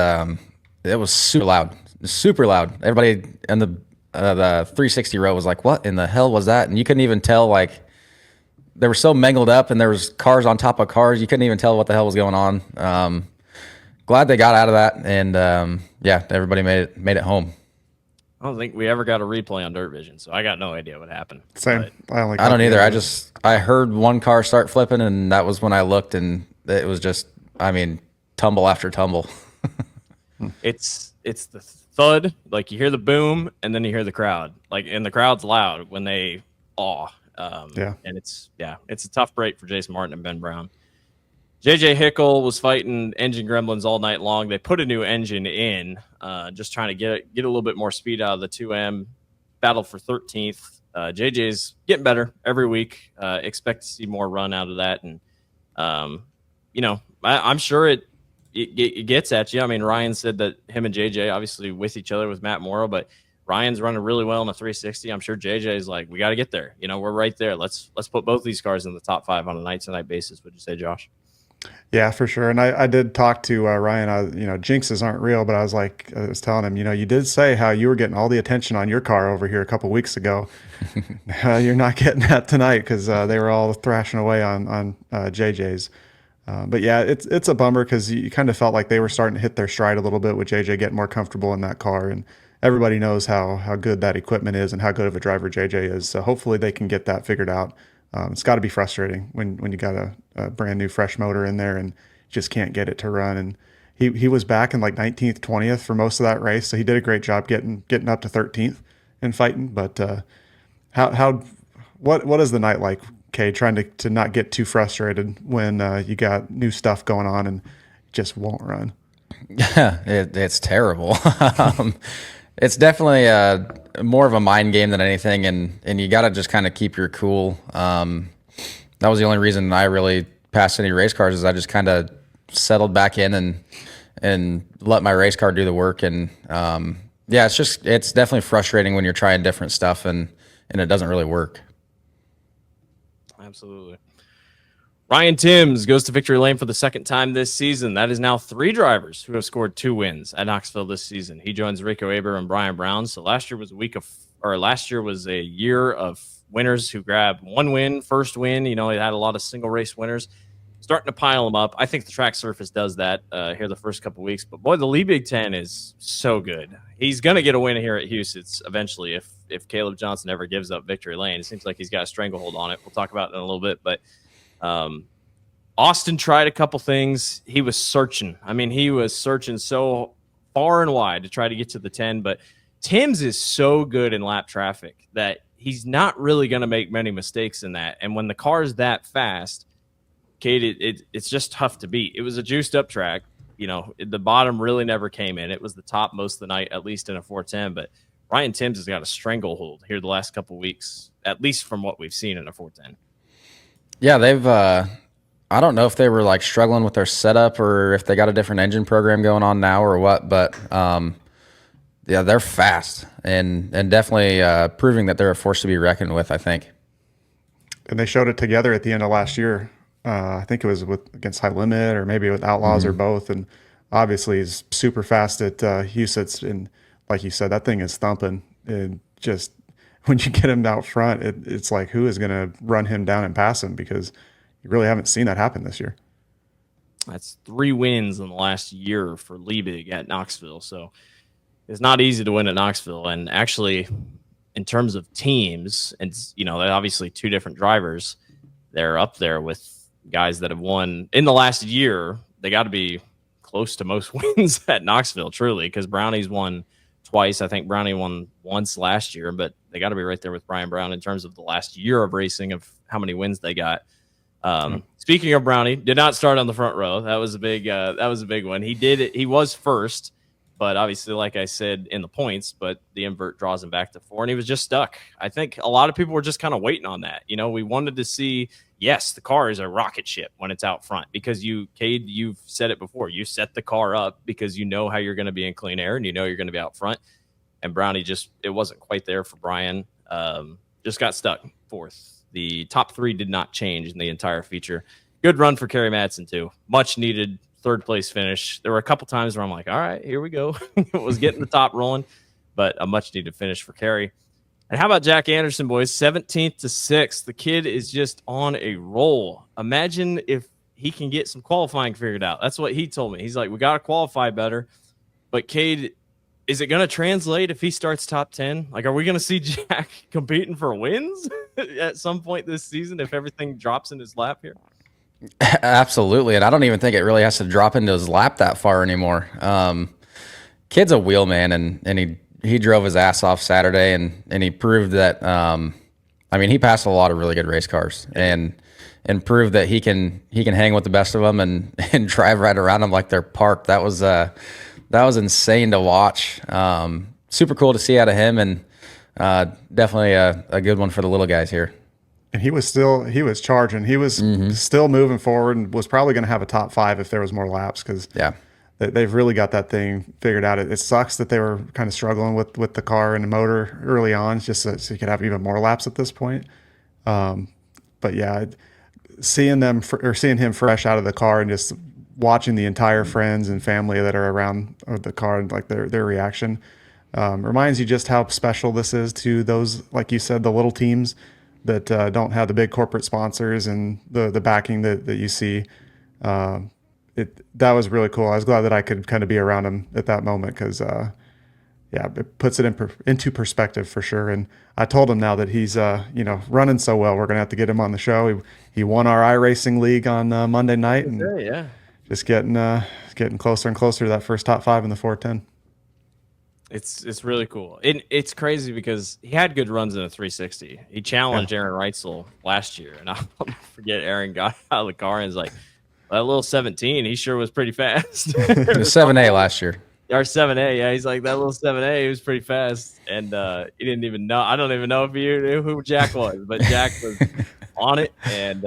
it was super loud. Super loud. Everybody in the 360 row was like, what in the hell was that? And you couldn't even tell, like, they were so mangled up and there was cars on top of cars. You couldn't even tell what the hell was going on. Glad they got out of that. And yeah, everybody made it home. I don't think we ever got a replay on Dirt Vision, so I got no idea what happened. Same. But I don't either. I heard one car start flipping, and that was when I looked, and it was just, I mean, tumble after tumble. It's the thud, like you hear the boom, and then you hear the crowd, like, and the crowd's loud when they awe. And it's a tough break for Jason Martin and Ben Brown. JJ Hickle was fighting engine gremlins all night long. They put a new engine in, just trying to get a little bit more speed out of the 2M. Battle for 13th. JJ's getting better every week. Expect to see more run out of that, and I'm sure it gets at you. I mean, Ryan said that him and JJ obviously with each other with Matt Morrow, but Ryan's running really well in a 360. I'm sure JJ's like, we got to get there. We're right there. Let's put both these cars in the top 5 on a night-to-night basis. Would you say, Josh? Yeah, for sure. And I did talk to Ryan. Jinxes aren't real, but I was telling him, you did say how you were getting all the attention on your car over here a couple weeks ago. You're not getting that tonight because they were all thrashing away on JJ's. But yeah, it's a bummer because you kind of felt like they were starting to hit their stride a little bit with JJ getting more comfortable in that car, and everybody knows how good that equipment is and how good of a driver JJ is. So hopefully they can get that figured out. It's got to be frustrating when you got a brand new fresh motor in there and just can't get it to run. And he was back in like 19th, 20th for most of that race, so he did a great job getting up to 13th and fighting. But what is the night like, Kade, trying to not get too frustrated when you got new stuff going on and just won't run? Yeah, it's terrible. It's definitely more of a mind game than anything, and you got to just kind of keep your cool. That was the only reason I really passed any race cars, is I just kind of settled back in and let my race car do the work. And yeah, it's definitely frustrating when you're trying different stuff and it doesn't really work. Absolutely. Ryan Timms goes to victory lane for the second time this season. That is now 3 drivers who have scored 2 wins at Knoxville this season. He joins Rico Aber and Brian Brown. So last year was a year of winners who grabbed 1 win, first win. You know, he had a lot of single race winners. Starting to pile them up. I think the track surface does that here the first couple weeks. But boy, the Lee Big Ten is so good. He's going to get a win here at Huset's eventually if Caleb Johnson ever gives up victory lane. It seems like he's got a stranglehold on it. We'll talk about it in a little bit. But Austin tried a couple things. He was searching. I mean, he was searching so far and wide to try to get to the 10. But Timms is so good in lap traffic that he's not really going to make many mistakes in that. And when the car is that fast, Kade, it's just tough to beat. It was a juiced up track. You know, the bottom really never came in. It was the top most of the night, at least in a 410. But Ryan Timms has got a stranglehold here the last couple of weeks, at least from what we've seen in a 410. Yeah, they've I don't know if they were like struggling with their setup or if they got a different engine program going on now or what, but yeah, they're fast and definitely proving that they're a force to be reckoned with, I think. And they showed it together at the end of last year. I think it was against High Limit or maybe with Outlaws or both. And obviously he's super fast at Huset's. And like you said, that thing is thumping. And just when you get him out front, it's like, who is going to run him down and pass him? Because you really haven't seen that happen this year. That's 3 wins in the last year for Liebig at Knoxville. So it's not easy to win at Knoxville. And actually, in terms of teams, and you know, they're obviously 2 different drivers. They're up there with guys that have won in the last year. They got to be close to most wins at Knoxville, truly, because Brownie's won twice. I think Brownie won once last year, but they got to be right there with Brian Brown in terms of the last year of racing of how many wins they got. Speaking of Brownie, did not start on the front row. That was a big one. He was first, but obviously, like I said, in the points, but the invert draws him back to 4, and he was just stuck. I think a lot of people were just kind of waiting on that. You know, we wanted to see, yes, the car is a rocket ship when it's out front because Kade, you've said it before. You set the car up because you know how you're going to be in clean air and you know you're going to be out front. And Brownie it wasn't quite there for Brian. Just got stuck 4th. The top 3 did not change in the entire feature. Good run for Kerry Madsen, too. Much needed 3rd place finish. There were a couple times where I'm like, all right, here we go. It was getting the top rolling, but a much needed finish for Kerry. And how about Jack Anderson, boys? 17th to 6th. The kid is just on a roll. Imagine if he can get some qualifying figured out. That's what he told me. He's like, we got to qualify better. But Kade, is it going to translate if he starts top 10? Like, are we going to see Jack competing for wins at some point this season if everything drops in his lap here? Absolutely. And I don't even think it really has to drop into his lap that far anymore. Kid's a wheel man, and he drove his ass off Saturday, and he proved that, I mean, he passed a lot of really good race cars and proved that he can hang with the best of them and drive right around them like they're parked. That was insane to watch. Super cool to see out of him, and definitely a good one for the little guys here. And he was charging. He was still moving forward and was probably going to have a top 5 if there was more laps because they've really got that thing figured out. It sucks that they were kind of struggling with the car and the motor early on, just so you could have even more laps at this point. But yeah, seeing him fresh out of the car and just watching the entire friends and family that are around the car and like their reaction reminds you just how special this is to those, like you said, the little teams that don't have the big corporate sponsors and the backing that you see. That was really cool. I was glad that I could kind of be around him at that moment because, it puts it into perspective for sure. And I told him now that he's, running so well, we're going to have to get him on the show. He won our iRacing League on Monday night, and Yeah. just getting closer and closer to that first top 5 in the 410. It's really cool. It's crazy because he had good runs in a 360. He challenged Aaron Reitzel last year, and I'll never forget Aaron got out of the car and was like, that little 17, he sure was pretty fast. It was 7A last year. Our 7A, yeah. He's like, that little 7A, he was pretty fast. And he didn't even know. I don't even know if you knew who Jack was, but Jack was on it. And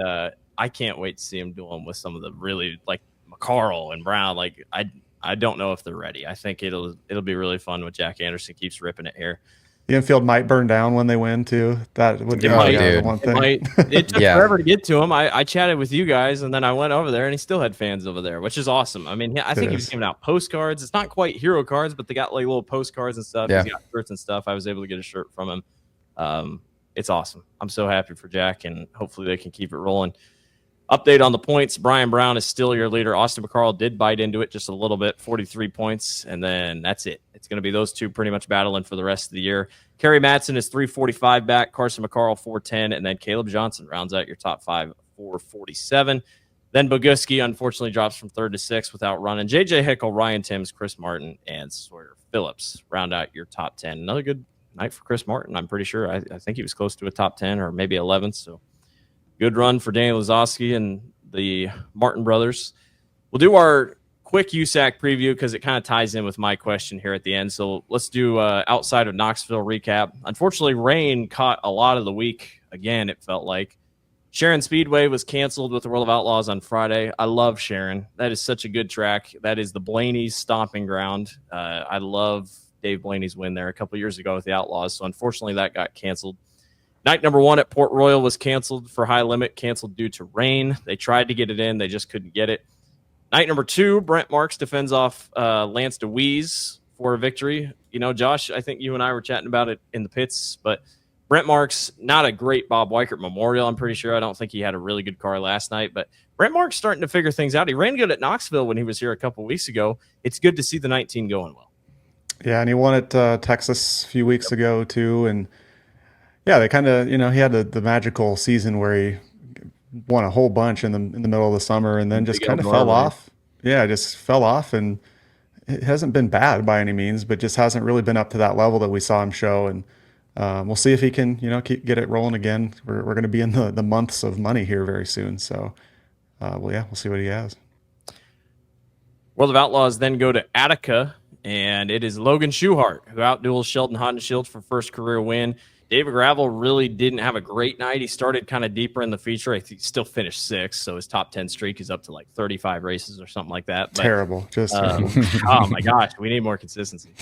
I can't wait to see him do them with some of the really, like, McCarl and Brown. Like, I don't know if they're ready. I think it'll be really fun with Jack Anderson keeps ripping it here. The infield might burn down when they win too. That would be one thing. It took forever to get to him. I chatted with you guys, and then I went over there, and he still had fans over there, which is awesome. I mean, I think he was giving out postcards. It's not quite hero cards, but they got like little postcards and stuff. Yeah. He's got shirts and stuff. I was able to get a shirt from him. It's awesome. I'm so happy for Jack, and hopefully they can keep it rolling. Update on the points. Brian Brown is still your leader. Austin McCarl did bite into it just a little bit, 43 points, and then that's it. It's going to be those two pretty much battling for the rest of the year. Kerry Matson is 345 back, Carson McCarl 410, and then Caleb Johnson rounds out your top 5, 447. Then Boguski unfortunately drops from 3rd to 6th without running. J.J. Hickle, Ryan Timms, Chris Martin, and Sawyer Phillips round out your top 10. Another good night for Chris Martin, I'm pretty sure. I think he was close to a top 10 or maybe 11th, so good run for Daniel Lazowski and the Martin brothers. We'll do our quick USAC preview because it kind of ties in with my question here at the end. So let's do outside of Knoxville recap. Unfortunately, rain caught a lot of the week. Again, it felt like. Sharon Speedway was canceled with the World of Outlaws on Friday. I love Sharon. That is such a good track. That is the Blaney's stomping ground. I love Dave Blaney's win there a couple years ago with the Outlaws. So unfortunately, that got canceled. Night number 1 at Port Royal was canceled for high limit, canceled due to rain. They tried to get it in. They just couldn't get it. Night number 2, Brent Marks defends off Lance DeWeese for a victory. You know, Josh, I think you and I were chatting about it in the pits, but Brent Marks, not a great Bob Weichert memorial, I'm pretty sure. I don't think he had a really good car last night, but Brent Marks starting to figure things out. He ran good at Knoxville when he was here a couple weeks ago. It's good to see the 19 going well. Yeah, and he won at Texas a few weeks ago too, and yeah, they kind of, he had the magical season where he won a whole bunch in the middle of the summer and then just kind of fell off. Yeah, just fell off, and it hasn't been bad by any means, but just hasn't really been up to that level that we saw him show. And we'll see if he can, get it rolling again. We're going to be in the months of money here very soon. So, we'll see what he has. World of Outlaws then go to Attica, and it is Logan Schuhart who outduels Sheldon Hodenshield for first career win. David Gravel really didn't have a great night. He started kind of deeper in the feature. I think he still finished 6th, so his top 10 streak is up to like 35 races or something like that. But, terrible. Just oh my gosh, we need more consistency.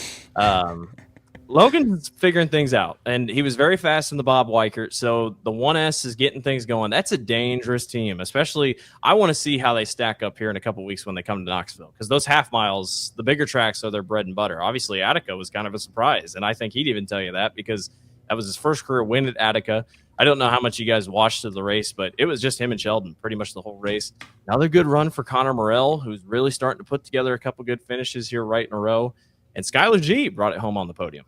Logan's figuring things out, and he was very fast in the Bob Weichert, so the 1S is getting things going. That's a dangerous team, especially I want to see how they stack up here in a couple weeks when they come to Knoxville, because those half miles, the bigger tracks are their bread and butter. Obviously, Attica was kind of a surprise, and I think he'd even tell you that because that was his first career win at Attica. I don't know how much you guys watched of the race, but it was just him and Sheldon pretty much the whole race. Another good run for Connor Morell, who's really starting to put together a couple good finishes here right in a row. And Skylar G brought it home on the podium.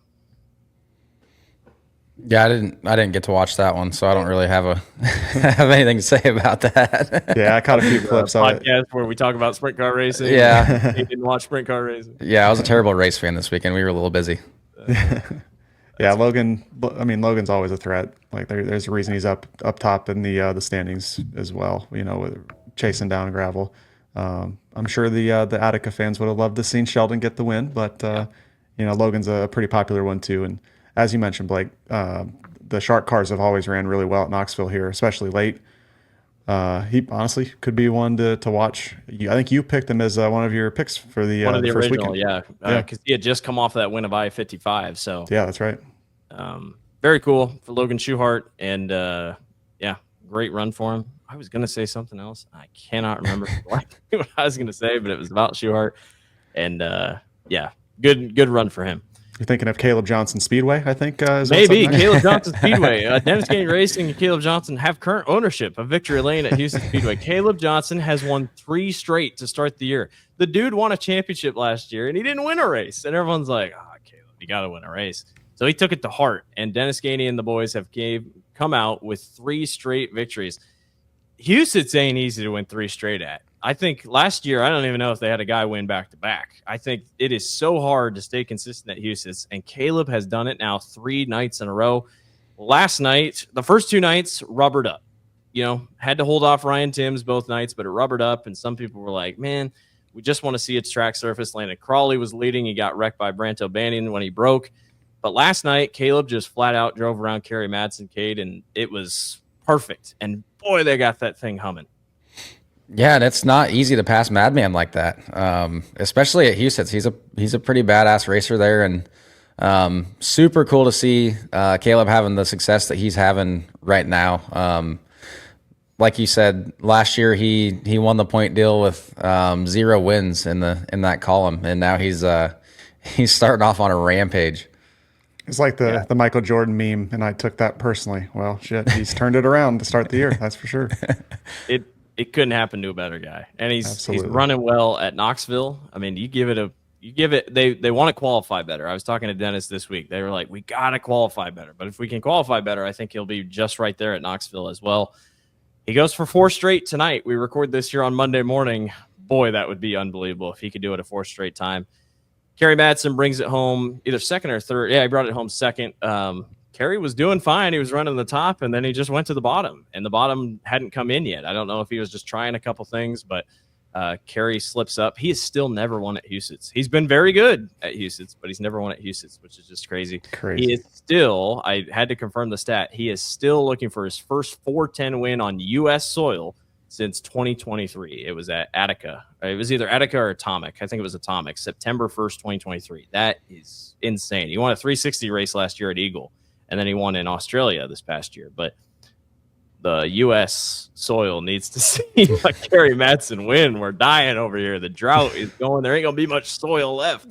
Yeah, I didn't get to watch that one, so I don't really have have anything to say about that. Yeah, I caught a few clips of it. Podcast where we talk about sprint car racing. Yeah. He didn't watch sprint car racing. Yeah, I was a terrible race fan this weekend. We were a little busy. Yeah, Logan's always a threat. Like there's a reason he's up top in the standings as well, with chasing down Gravel. I'm sure the Attica fans would have loved to seen Sheldon get the win, but Logan's a pretty popular one too. And as you mentioned, Blake, the Shark cars have always ran really well at Knoxville here, especially late. He honestly could be one to watch. I think you picked him as one of your picks for the one of the first original, weekend. because he had just come off that win of I-55. So yeah, that's right. Very cool for Logan Schuhart, and great run for him. I was gonna say something else. I cannot remember what I was gonna say, but it was about Schuhart, and good run for him. You're thinking of Caleb Johnson Speedway, I think. Is Maybe Caleb Johnson Speedway. Dennis Kane Racing and Caleb Johnson have current ownership of Victory Lane at Houston Speedway. Caleb Johnson has won 3 straight to start the year. The dude won a championship last year, and he didn't win a race. And everyone's like, "Oh, Caleb, you got to win a race." So he took it to heart. And Dennis Gainey and the boys have come out with 3 straight victories. Houston's ain't easy to win 3 straight at. I think last year, I don't even know if they had a guy win back-to-back. I think it is so hard to stay consistent at Houston's, and Caleb has done it now 3 nights in a row. Last night, the first 2 nights, rubbered up. Had to hold off Ryan Timms both nights, but it rubbered up, and some people were like, man, we just want to see its track surface. Landon Crawley was leading. He got wrecked by Branto Bannion when he broke. But last night, Caleb just flat out drove around Kerry Madsen, Kade, and it was perfect. And boy, they got that thing humming. Yeah, and it's not easy to pass Madman like that, especially at Houston. He's a pretty badass racer there, and super cool to see Caleb having the success that he's having right now. Like you said, last year he won the point deal with 0 wins in that column, and now he's starting off on a rampage. It's like the Michael Jordan meme, and I took that personally. Well, shit, he's turned it around to start the year. That's for sure. It couldn't happen to a better guy, and he's running well at Knoxville. I mean, they want to qualify better. I was talking to Dennis this week. They were like, we got to qualify better, but if we can qualify better, I think he'll be just right there at Knoxville as well. He goes for 4 straight tonight. We record this here on Monday morning. Boy, that would be unbelievable if he could do it a 4th straight time. Kerry Madsen brings it home either second or third. Yeah, he brought it home second. Kerry was doing fine. He was running the top, and then he just went to the bottom, and the bottom hadn't come in yet. I don't know if he was just trying a couple things, but Kerry slips up. He has still never won at Houston's. He's been very good at Houston's, but he's never won at Houston's, which is just crazy. He is still, I had to confirm the stat, he is still looking for his first 410 win on U.S. soil since 2023. It was at Attica. It was either Attica or Atomic. I think it was Atomic, September 1st, 2023. That is insane. He won a 360 race last year at Eagle, and then he won in Australia this past year. But the U.S. soil needs to see like Kerry Madsen win. We're dying over here. The drought is going. There ain't going to be much soil left.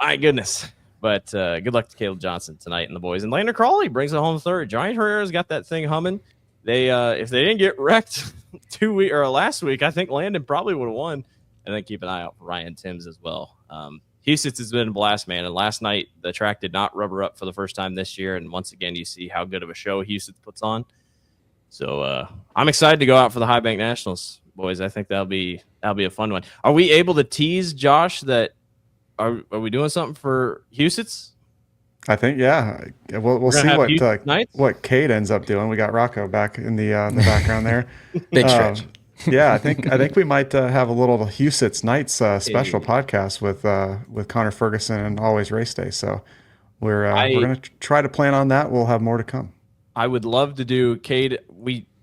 My goodness. But good luck to Caleb Johnson tonight and the boys. And Landon Crawley brings it home third. Johnny Herrera's got that thing humming. They if they didn't get wrecked last week, I think Landon probably would have won. And then keep an eye out for Ryan Timms as well. Houston's has been a blast, man. And last night, the track did not rubber up for the first time this year. And once again, you see how good of a show Houston puts on. So I'm excited to go out for the High Bank Nationals, boys. I think that'll be a fun one. Are we able to tease, Josh, that are we doing something for Houston's? I think, yeah. We'll see what Kade ends up doing. We got Rocco back in the background there. Big stretch. Yeah, I think we might have a little Houston's Nights special podcast with Connor Ferguson and Always Race Day. So we're going to try to plan on that. We'll have more to come. I would love to do Kade.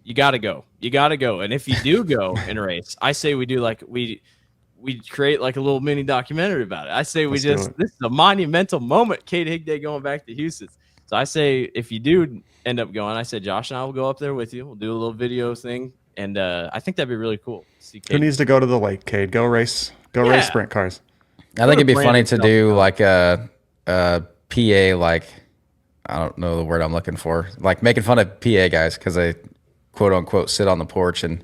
You got to go. You got to go. And if you do go in a race, I say we do we create like a little mini documentary about it. I say this is a monumental moment. Kade Higday going back to Houston. So I say if you do end up going, I said Josh and I will go up there with you. We'll do a little video thing, and I think that'd be really cool. See Who needs to go to the lake, Kade? Go race sprint cars. I think it'd be funny to do like a PA, like I don't know the word I'm looking for, like making fun of PA guys because they quote unquote sit on the porch and.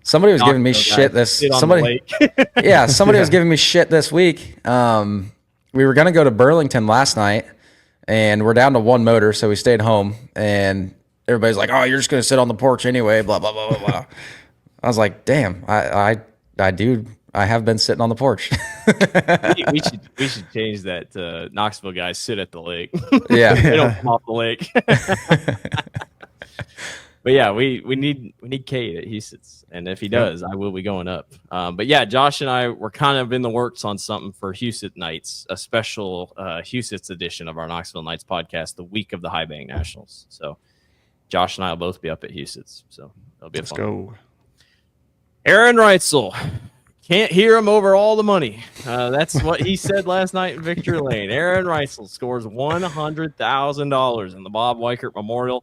Somebody was giving me shit somebody was giving me shit this week. We were going to go to Burlington last night and we're down to 1 motor. So we stayed home and everybody's like, oh, you're just going to sit on the porch anyway. Blah, blah, blah, blah, blah. I was like, damn, I have been sitting on the porch. we should change that to Knoxville guys sit at the lake. Yeah. They don't come off the lake. But yeah, we need Kade at Houston's, and if he does, I will be going up. But yeah, Josh and I were kind of in the works on something for Houston Nights, a special Houston's edition of our Knoxville Nights podcast, the week of the High Bank Nationals. So Josh and I will both be up at Houston's, so it'll be fun. Let's go. Aaron Reitzel. Can't hear him over all the money. That's what he said last night in Victory Lane. Aaron Reitzel scores $100,000 in the Bob Weichert Memorial.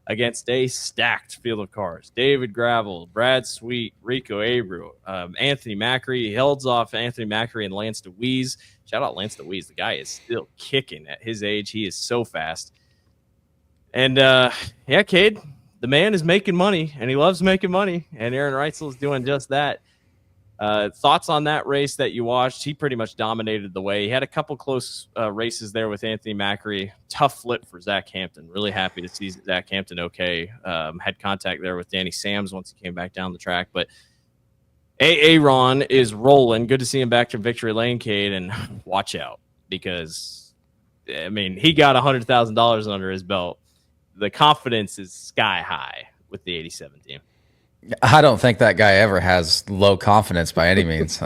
against a stacked field of cars. David Gravel, Brad Sweet, Rico Abreu, Anthony Macri. He holds off Anthony Macri and Lance DeWeese. Shout out Lance DeWeese. The guy is still kicking at his age. He is so fast. And, Kade, the man is making money, and he loves making money, and Aaron Reitzel is doing just that. Thoughts on that race that you watched? He pretty much dominated the way. He had a couple close races there with Anthony Macri. Tough flip for Zach Hampton. Really happy to see Zach Hampton okay. Had contact there with Danny Sams once he came back down the track. But Aaron is rolling. Good to see him back to victory lane, Kade, and watch out because, I mean, he got $100,000 under his belt. The confidence is sky high with the 87 team. I don't think that guy ever has low confidence by any means.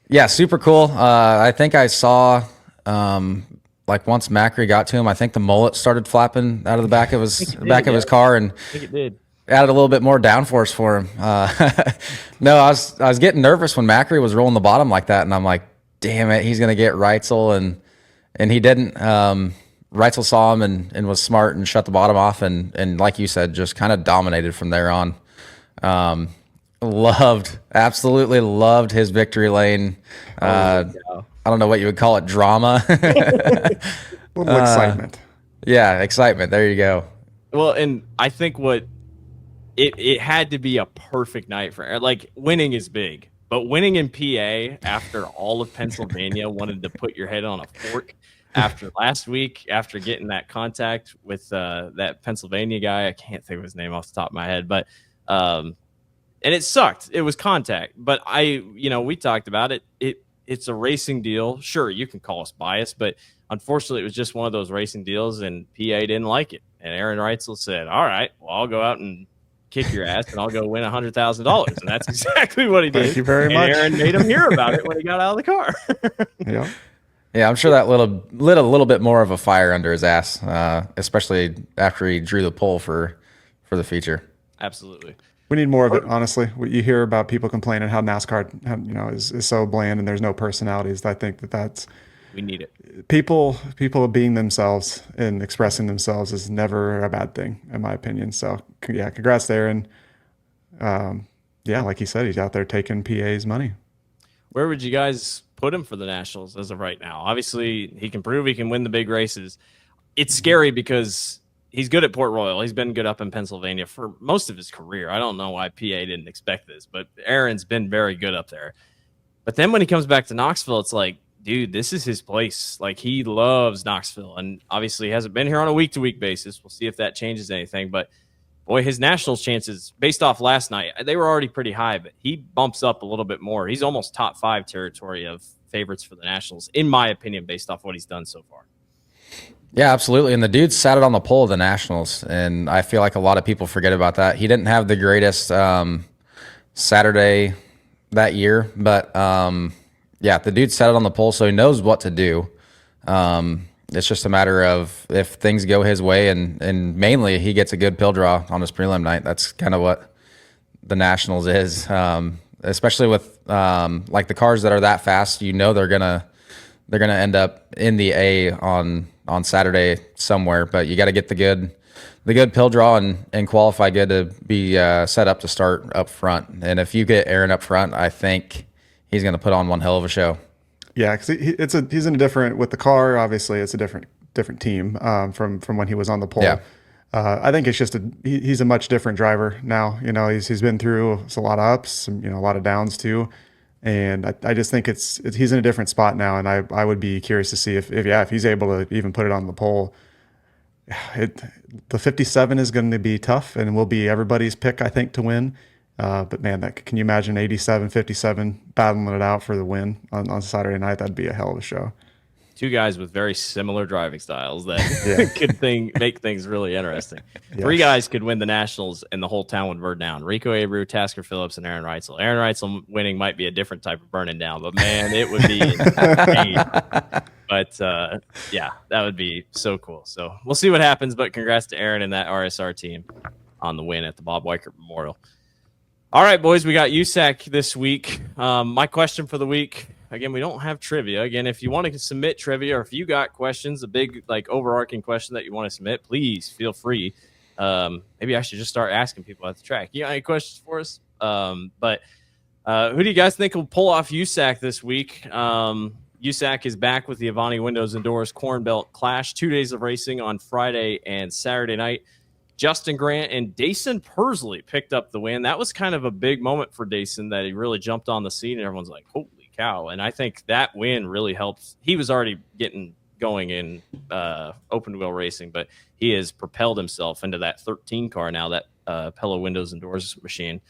Yeah, super cool. I think I saw, like once Macri got to him, I think the mullet started flapping out of the back of his car, and I think it did. Added a little bit more downforce for him. No, I was getting nervous when Macri was rolling the bottom like that, and I'm like, damn it, he's gonna get Reitzel, and he didn't. Reitzel saw him and was smart and shut the bottom off, and like you said, just kind of dominated from there on. Absolutely loved his victory lane. I don't know what you would call it, drama. A little excitement. Yeah, excitement. There you go. Well, and I think it had to be a perfect night for, like, winning is big, but winning in PA after all of Pennsylvania wanted to put your head on a fork. After last week, after getting that contact with that Pennsylvania guy, I can't think of his name off the top of my head, but and it sucked. It was contact, but we talked about it. It's a racing deal. Sure, you can call us biased, but unfortunately, it was just one of those racing deals, and PA didn't like it. And Aaron Reitzel said, "All right, well, I'll go out and kick your ass, and I'll go win $100,000." And that's exactly what he did. Thank you very much. Aaron made him hear about it when he got out of the car. Yeah. Yeah, I'm sure that lit a little bit more of a fire under his ass, especially after he drew the pole for the feature. Absolutely. We need more of it, honestly. You hear about people complaining how NASCAR, is so bland and there's no personalities. I think that's we need it. People being themselves and expressing themselves is never a bad thing, in my opinion. So yeah, congrats there. And yeah, like he said, he's out there taking PA's money. Where would you guys put him for the Nationals as of right now? Obviously, he can prove he can win the big races. It's scary because he's good at Port Royal. He's been good up in Pennsylvania for most of his career. I don't know why PA didn't expect this, but Aaron's been very good up there. But then when he comes back to Knoxville, it's like, dude, this is his place. Like, he loves Knoxville, and obviously hasn't been here on a week-to-week basis. We'll see if that changes anything, but boy, his Nationals chances, based off last night, they were already pretty high, but he bumps up a little bit more. He's almost top 5 territory of favorites for the Nationals, in my opinion, based off what he's done so far. Yeah, absolutely. And the dude sat it on the pole of the Nationals, and I feel like a lot of people forget about that. He didn't have the greatest Saturday that year, but yeah, the dude sat it on the pole, so he knows what to do. It's just a matter of if things go his way, and mainly he gets a good pill draw on his prelim night. That's kind of what the Nationals is, especially with like the cars that are that fast. They're gonna end up in the A on Saturday somewhere, but you got to get the good pill draw and qualify good to be set up to start up front. And if you get Aaron up front, I think he's going to put on one hell of a show. Yeah, because he's in a different, with the car, obviously it's a different team from when he was on the pole. Yeah. I think it's just he's a much different driver now. He's been through a lot of ups and a lot of downs too, and I just think he's in a different spot now. And I would be curious to see if he's able to even put it on the pole. The 57 is going to be tough and will be everybody's pick, I think, to win. But man, can you imagine 87, 57 battling it out for the win on Saturday night? That'd be a hell of a show. Two guys with very similar driving styles that could make things really interesting. Yes. 3 guys could win the Nationals and the whole town would burn down. Rico Abreu, Tasker Phillips, and Aaron Reitzel. Aaron Reitzel winning might be a different type of burning down, but man, it would be insane. But yeah, that would be so cool. So we'll see what happens, but congrats to Aaron and that RSR team on the win at the Bob Weichert Memorial. All right, boys, we got USAC this week. My question for the week, Again, we don't have trivia. Again, if you want to submit trivia or if you got questions, a big like overarching question that you want to submit, please feel free. Maybe I should just start asking people at the track. You got any questions for us? But who do you guys think will pull off USAC this week? USAC is back with the Avani Windows and Doors Corn Belt Clash. 2 days of racing on Friday and Saturday night. Justin Grant and Dason Persley picked up the win. That was kind of a big moment for Dason that he really jumped on the scene and everyone's like, holy cow. And I think that win really helps. He was already getting going in open wheel racing, but he has propelled himself into that 13 car now, that Pella Windows and Doors machine.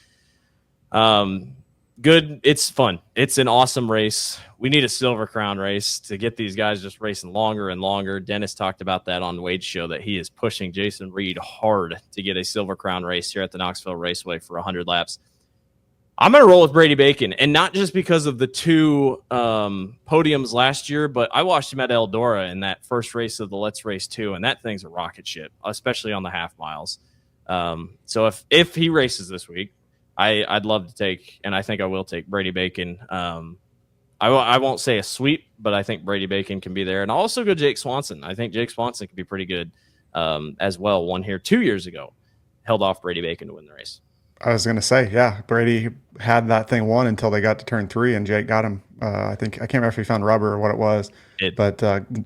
Good. It's fun. It's an awesome race. We need a Silver Crown race to get these guys just racing longer and longer. Dennis talked about that on Wade's show, that he is pushing Jason Reed hard to get a Silver Crown race here at the Knoxville Raceway for 100 laps. I'm going to roll with Brady Bacon, and not just because of the two podiums last year, but I watched him at Eldora in that first race of the Let's Race 2, and that thing's a rocket ship, especially on the half miles. So if he races this week, I'd love to take, and I think I will take Brady Bacon. I won't say a sweep, but I think Brady Bacon can be there. And I'll also go Jake Swanson. I think Jake Swanson can be pretty good as well. Won here 2 years ago. Held off Brady Bacon to win the race. I was going to say, yeah, Brady had that thing won until they got to turn 3, and Jake got him. I can't remember if he found rubber or what it was, but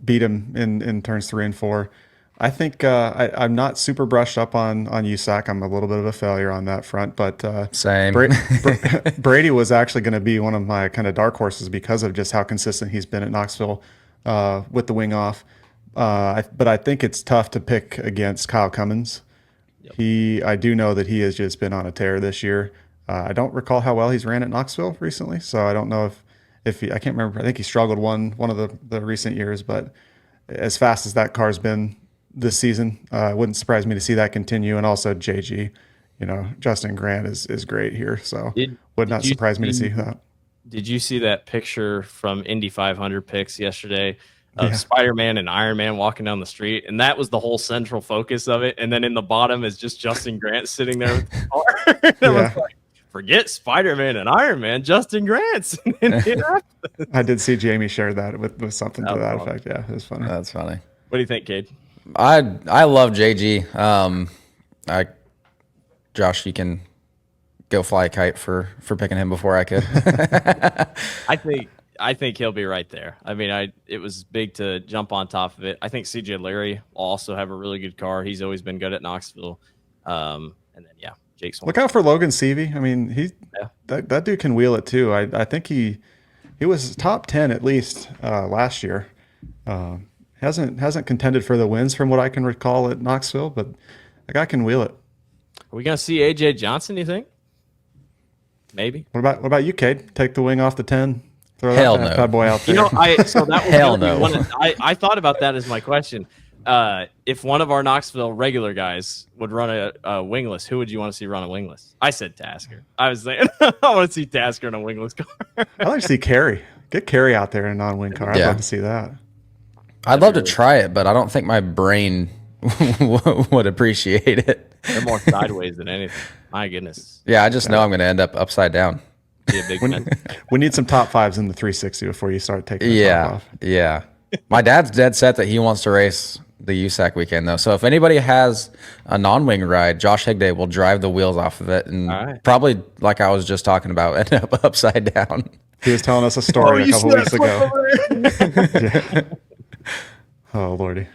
beat him in turns 3 and 4. I think I'm not super brushed up on USAC. I'm a little bit of a failure on that front, but Same. Brady was actually going to be one of my kind of dark horses because of just how consistent he's been at Knoxville with the wing off. But I think it's tough to pick against Kyle Cummins. Yep. I do know that he has just been on a tear this year. I don't recall how well he's ran at Knoxville recently, so I don't know if I can't remember. I think he struggled one of the recent years, but as fast as that car's been this season, it wouldn't surprise me to see that continue. And also JG, Justin Grant is great here, so would not surprise me to see that. Did you see that picture from Indy 500 picks yesterday of Spider-Man and Iron Man walking down the street? And that was the whole central focus of it. And then in the bottom is just Justin Grant sitting there with the car. I was like, forget Spider-Man and Iron Man, Justin Grant's. I did see Jamie share that with something to that effect. Yeah, it was funny. That's funny. What do you think, Kade? I love JG. Josh, you can go fly a kite for picking him before I could. I think he'll be right there. I mean, it was big to jump on top of it. I think CJ Larry will also have a really good car. He's always been good at Knoxville. And then Jake Swanson. Look out for Logan Seavey. I mean, that dude can wheel it too. I think he was top 10 at least last year. Hasn't contended for the wins from what I can recall at Knoxville, but the guy can wheel it. Are we gonna see AJ Johnson, you think? Maybe. What about you, Kade? Take the wing off the 10. Throw Hell that no. bad boy out there. So that was Hell no. I thought about that as my question. If one of our Knoxville regular guys would run a wingless, who would you want to see run a wingless? I said Tasker. I was saying I want to see Tasker in a wingless car. I'd like to see Carey. Get Carey out there in a non-wing car. I'd love to see that. I'd love to try it, but I don't think my brain would appreciate it. They're more sideways than anything. My goodness. Yeah, I just know I'm going to end up upside down. Be a big fan. We need some top 5s in the 360 before you start taking the top off. Yeah. My dad's dead set that he wants to race the USAC weekend, though. So if anybody has a non-wing ride, Josh Higday will drive the wheels off of it and probably, like I was just talking about, end up upside down. He was telling us a story a couple weeks ago. Oh, Lordy.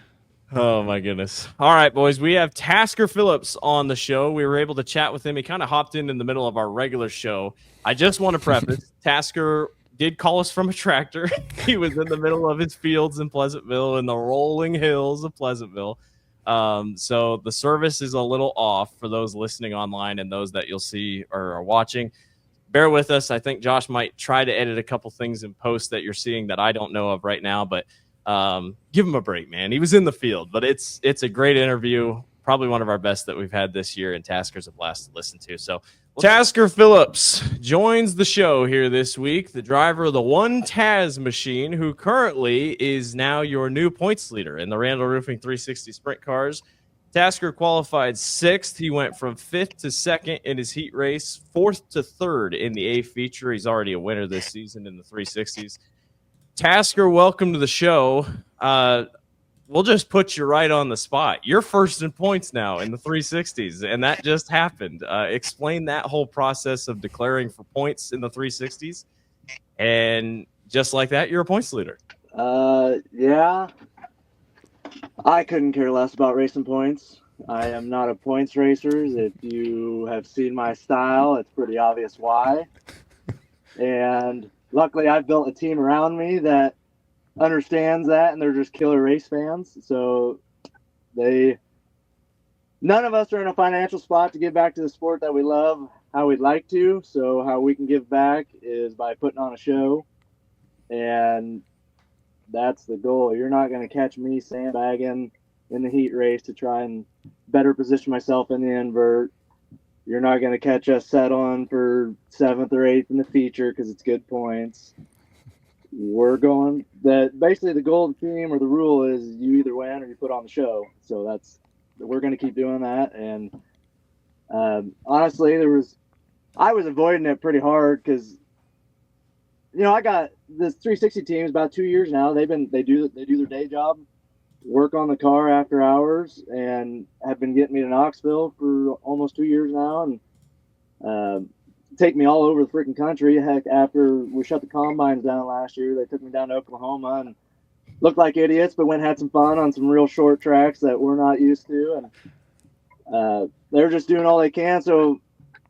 Oh, my goodness. All right, boys. We have Tasker Phillips on the show. We were able to chat with him. He kind of hopped in the middle of our regular show. I just want to preface, Tasker did call us from a tractor. He was in the middle of his fields in Pleasantville in the rolling hills of Pleasantville. So the service is a little off for those listening online and those that you'll see or are watching. Bear with us. I think Josh might try to edit a couple things in post that you're seeing that I don't know of right now, but give him a break, man. He was in the field, but it's a great interview. Probably one of our best that we've had this year, and Tasker's a blast to listen to. So Tasker Phillips joins the show here this week, the driver of the One Taz machine, who currently is now your new points leader in the Randall Roofing 360 Sprint Cars. Tasker qualified 6th. He went from 5th to 2nd in his heat race, 4th to 3rd in the A feature. He's already a winner this season in the 360s. Tasker, welcome to the show. We'll just put you right on the spot. You're first in points now in the 360s, and that just happened. Explain that whole process of declaring for points in the 360s, and just like that, you're a points leader. Yeah. I couldn't care less about racing points. I am not a points racer. If you have seen my style, it's pretty obvious why. And luckily, I've built a team around me that understands that, and they're just killer race fans. So none of us are in a financial spot to give back to the sport that we love how we'd like to. So how we can give back is by putting on a show, and that's the goal. You're not going to catch me sandbagging in the heat race to try and better position myself in the invert. You're not going to catch us settling for 7th or 8th in the feature because it's good points. We're going that basically the goal of the team or the rule is you either win or you put on the show. So we're going to keep doing that. And honestly, I was avoiding it pretty hard because, I got this 360 team is about 2 years now. They do their day job, work on the car after hours, and have been getting me to Knoxville for almost 2 years now, and take me all over the freaking country. Heck, after we shut the combines down last year, they took me down to Oklahoma and looked like idiots, but went and had some fun on some real short tracks that we're not used to, and they're just doing all they can. So,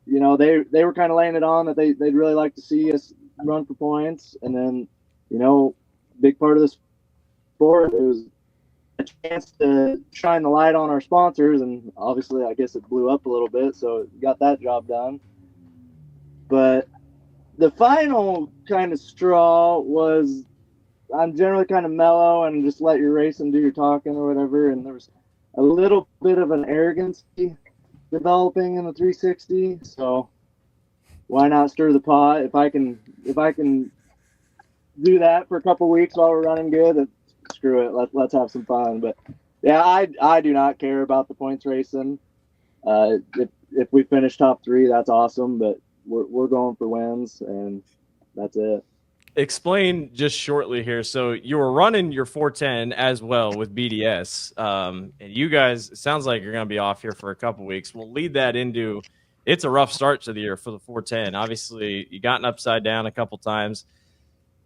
they were kind of laying it on that they'd really like to see us run for points, and then, big part of this sport, it was a chance to shine the light on our sponsors, and obviously I guess it blew up a little bit, so got that job done. But the final kind of straw was I'm generally kind of mellow and just let you race and do your talking or whatever, and there was a little bit of an arrogance developing in the 360, so why not stir the pot? If I can do that for a couple weeks while we're running good, screw it. Let's have some fun. But yeah, I do not care about the points racing. If we finish top 3, that's awesome. But we're going for wins, and that's it. Explain just shortly here. So you were running your 410 as well with BDS, and you guys, it sounds like you're going to be off here for a couple weeks. We'll lead that into. It's a rough start to the year for the 410. Obviously, you got an upside down a couple times.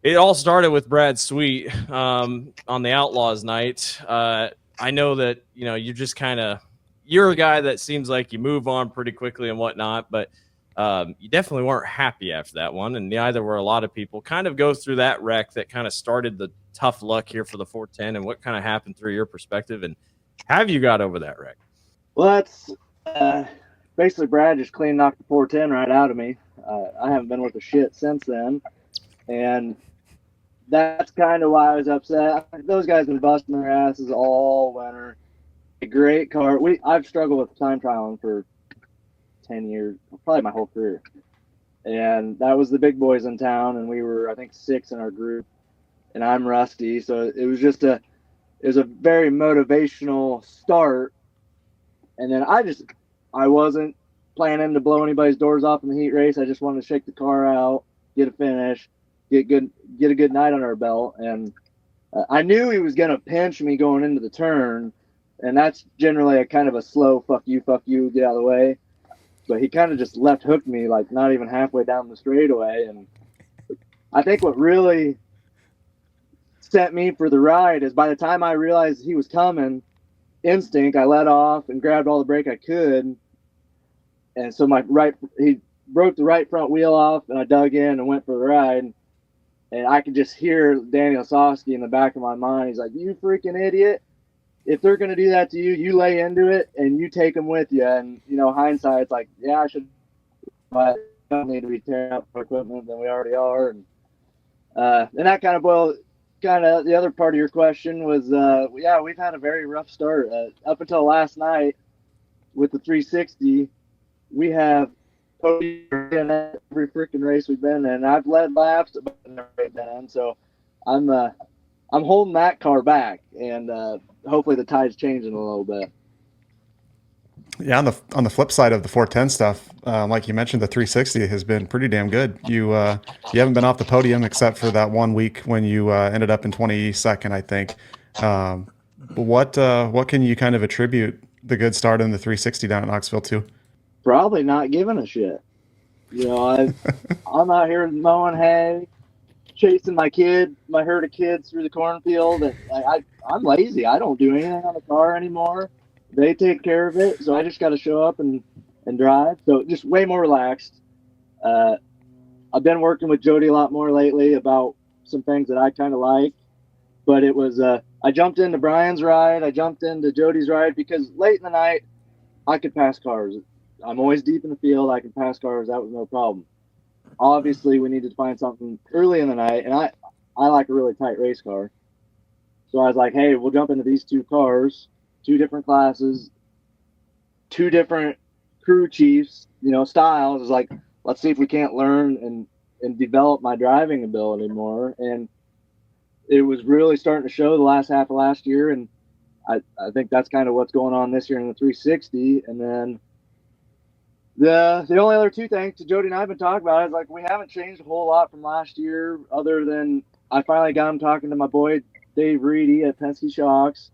It all started with Brad Sweet on the Outlaws night. I know that you're just you're a guy that seems like you move on pretty quickly and whatnot, but you definitely weren't happy after that one, and neither were a lot of people. Kind of go through that wreck that kind of started the tough luck here for the 410, and what kind of happened through your perspective, and have you got over that wreck? Well, that's basically Brad just clean knocked the 410 right out of me. I haven't been worth a shit since then, and that's kind of why I was upset. Those guys have been busting their asses all winter. A great car. I've struggled with time trialing for 10 years, probably my whole career. And that was the big boys in town, and we were, I think, 6 in our group. And I'm rusty, so it was just a very motivational start. And then I wasn't planning to blow anybody's doors off in the heat race. I just wanted to shake the car out, get a finish, get a good night on our belt. And I knew he was going to pinch me going into the turn, and that's generally a kind of a slow fuck you, get out of the way. But he kind of just left hooked me like not even halfway down the straightaway. And I think what really sent me for the ride is by the time I realized he was coming, instinct, I let off and grabbed all the brake I could. And so he broke the right front wheel off, and I dug in and went for the ride. And I could just hear Daniel Sosky in the back of my mind. He's like, "You freaking idiot. If they're going to do that to you, you lay into it and you take them with you." And, hindsight's like, yeah, I should, but I don't need to be tearing up more equipment than we already are. And that the other part of your question was, we've had a very rough start. Up until last night with the 360, we have podium in every freaking race we've been in. I've led laps, but I've never been in. So I'm holding that car back, and hopefully the tide's changing a little bit. Yeah, on the flip side of the 410 stuff, like you mentioned, the 360 has been pretty damn good. You haven't been off the podium except for that 1 week when you ended up in 22nd, I think. What can you kind of attribute the good start in the 360 down at Knoxville to? Probably not giving a shit. I'm out here mowing hay, chasing my herd of kids through the cornfield, and I'm lazy. I don't do anything on the car anymore. They take care of it, so I just got to show up and drive. So just way more relaxed. I've been working with Jody a lot more lately about some things that I kind of like, but it was I jumped into Brian's ride, I jumped into Jody's ride because late in the night I could pass cars. I'm always deep in the field. I can pass cars. That was no problem. Obviously, we needed to find something early in the night, and I like a really tight race car. So I was like, hey, we'll jump into these two cars, 2 different classes, 2 different crew chiefs, styles. It's like, let's see if we can't learn and develop my driving ability more. And it was really starting to show the last half of last year, and I think that's kind of what's going on this year in the 360. And then the only other 2 things that Jody and I have been talking about is like we haven't changed a whole lot from last year, other than I finally got him talking to my boy Dave Reedy at Penske Shocks.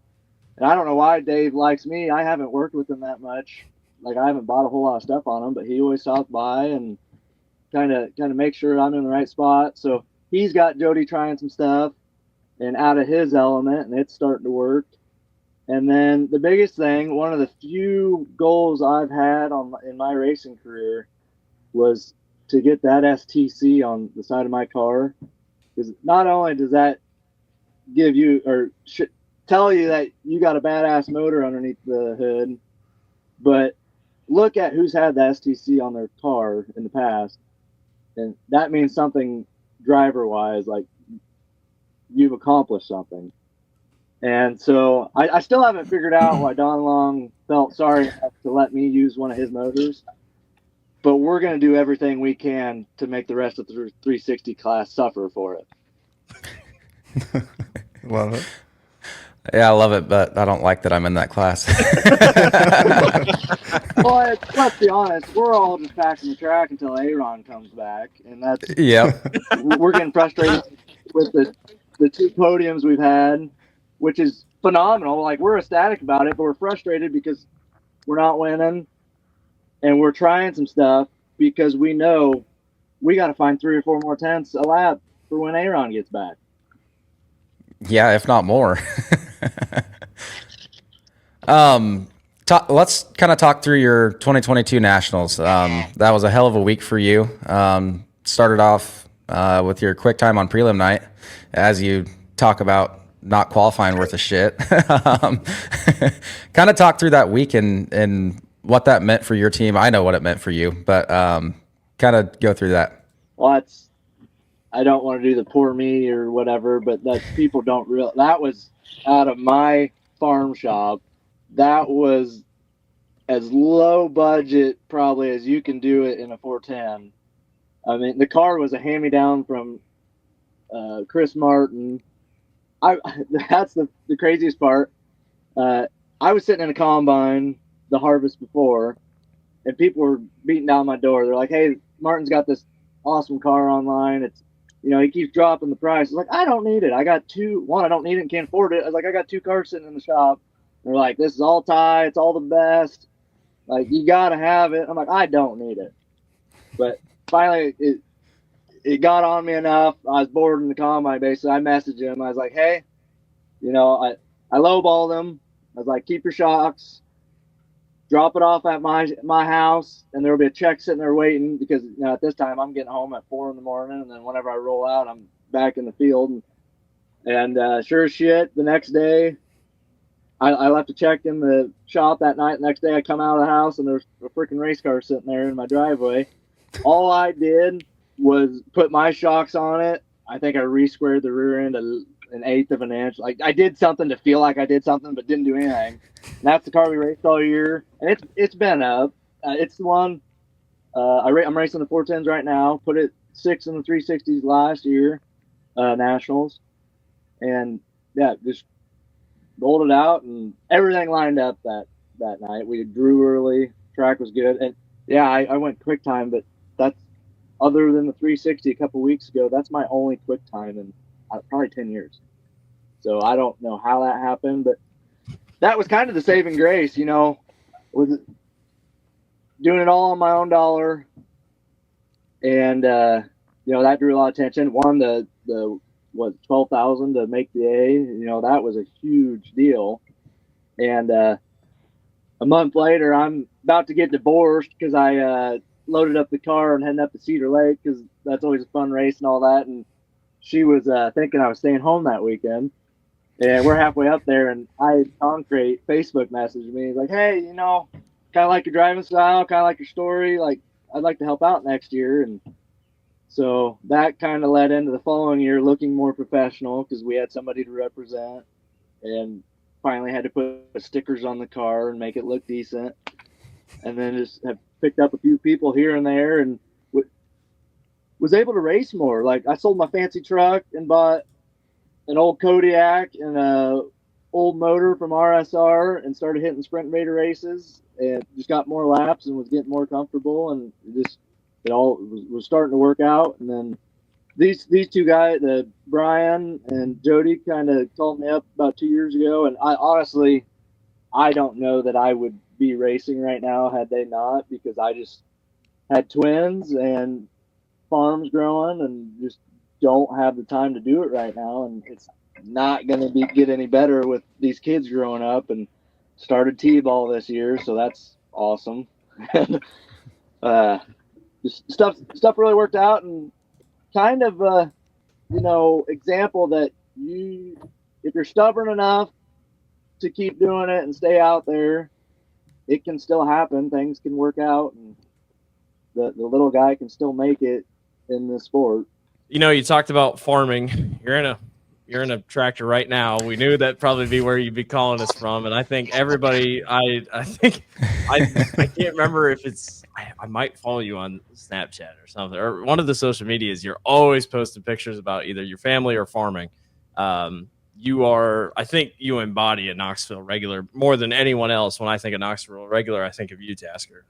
And I don't know why Dave likes me. I haven't worked with him that much. Like I haven't bought a whole lot of stuff on him, but he always stops by and kind of make sure I'm in the right spot. So he's got Jody trying some stuff and out of his element, and it's starting to work. And then the biggest thing, one of the few goals I've had in my racing career was to get that STC on the side of my car. Because not only does that give you or tell you that you got a badass motor underneath the hood, but look at who's had the STC on their car in the past. And that means something driver-wise, like you've accomplished something. And so I still haven't figured out why Don Long felt sorry enough to let me use one of his motors. But we're going to do everything we can to make the rest of the 360 class suffer for it. Love it. Yeah, I love it, but I don't like that I'm in that class. Well, let's be honest, we're all just packing the track until Aaron comes back, and that's we're getting frustrated with the 2 podiums we've had, which is phenomenal. Like we're ecstatic about it, but we're frustrated because we're not winning, and we're trying some stuff because we know we got to find 3 or 4 more tenths a lap for when Aaron gets back. Yeah, if not more. Let's kind of talk through your 2022 Nationals. That was a hell of a week for you. Started off with your quick time on prelim night, as you talk about not qualifying worth a shit. Kind of talk through that week and what that meant for your team. I know what it meant for you, but kind of go through that. Well, I don't want to do the poor me or whatever, but that people don't realize that was out of my farm shop. That was as low budget probably as you can do it in a 410. I mean, the car was a hand-me-down from Chris Martin. That's the craziest part. I was sitting in a combine the harvest before, and people were beating down my door. They're like, "Hey, Martin's got this awesome car online. It's, he keeps dropping the price." I was like, I don't need it. I got 2. One, I don't need it and can't afford it. I was like, I got 2 cars sitting in the shop. They're like, this is all Ty. It's all the best. Like, you got to have it. I'm like, I don't need it. But finally, it got on me enough. I was bored in the combine, basically. I messaged him. I was like, hey, I lowballed him. I was like, keep your shocks. Drop it off at my house, and there will be a check sitting there waiting because at this time I'm getting home at 4 a.m, and then whenever I roll out, I'm back in the field. And sure as shit, the next day, I left a check in the shop that night. The next day, I come out of the house, and there's a freaking race car sitting there in my driveway. All I did was put my shocks on it. I think I re-squared the rear end an 1/8 of an inch. Like I did something to feel like I did something, but didn't do anything. And that's the car we raced all year, and it's been up. It's the one I'm racing the 410s right now. Put it 6 in the 360s last year, Nationals, and yeah, just rolled it out and everything lined up that that night. We drew early. Track was good. And, yeah, I went quick time, but that's other than the 360 a couple weeks ago, that's my only quick time in probably 10 years. So I don't know how that happened, but that was kind of the saving grace, with doing it all on my own dollar. And, that drew a lot of attention. Won the 12,000 to make the A, that was a huge deal. And a month later, I'm about to get divorced because I loaded up the car and heading up to Cedar Lake because that's always a fun race and all that. And she was thinking I was staying home that weekend. And we're halfway up there, and Concrete Facebook messaged me. He's like, hey, kind of like your driving style, kind of like your story. Like, I'd like to help out next year. And so that kind of led into the following year looking more professional because we had somebody to represent and finally had to put stickers on the car and make it look decent. And then just have picked up a few people here and there and was able to race more. Like, I sold my fancy truck and bought an old Kodiak and a old motor from RSR and started hitting Sprint Raider races and just got more laps and was getting more comfortable, and it all was starting to work out. And then these two guys, Brian and Jody, kind of called me up about 2 years ago, and I don't know that I would be racing right now had they not, because I just had twins and farms growing and just don't have the time to do it right now. And it's not going to get any better with these kids growing up, and started T-ball this year. So that's awesome. Just stuff really worked out, and kind of, example that if you're stubborn enough to keep doing it and stay out there, it can still happen. Things can work out, and the little guy can still make it in this sport. You talked about farming. You're in a tractor right now. We knew that'd probably be where you'd be calling us from. And I think everybody, I can't remember if I might follow you on Snapchat or something, or one of the social medias. You're always posting pictures about either your family or farming. I think you embody a Knoxville regular more than anyone else. When I think of Knoxville regular, I think of you, Tasker.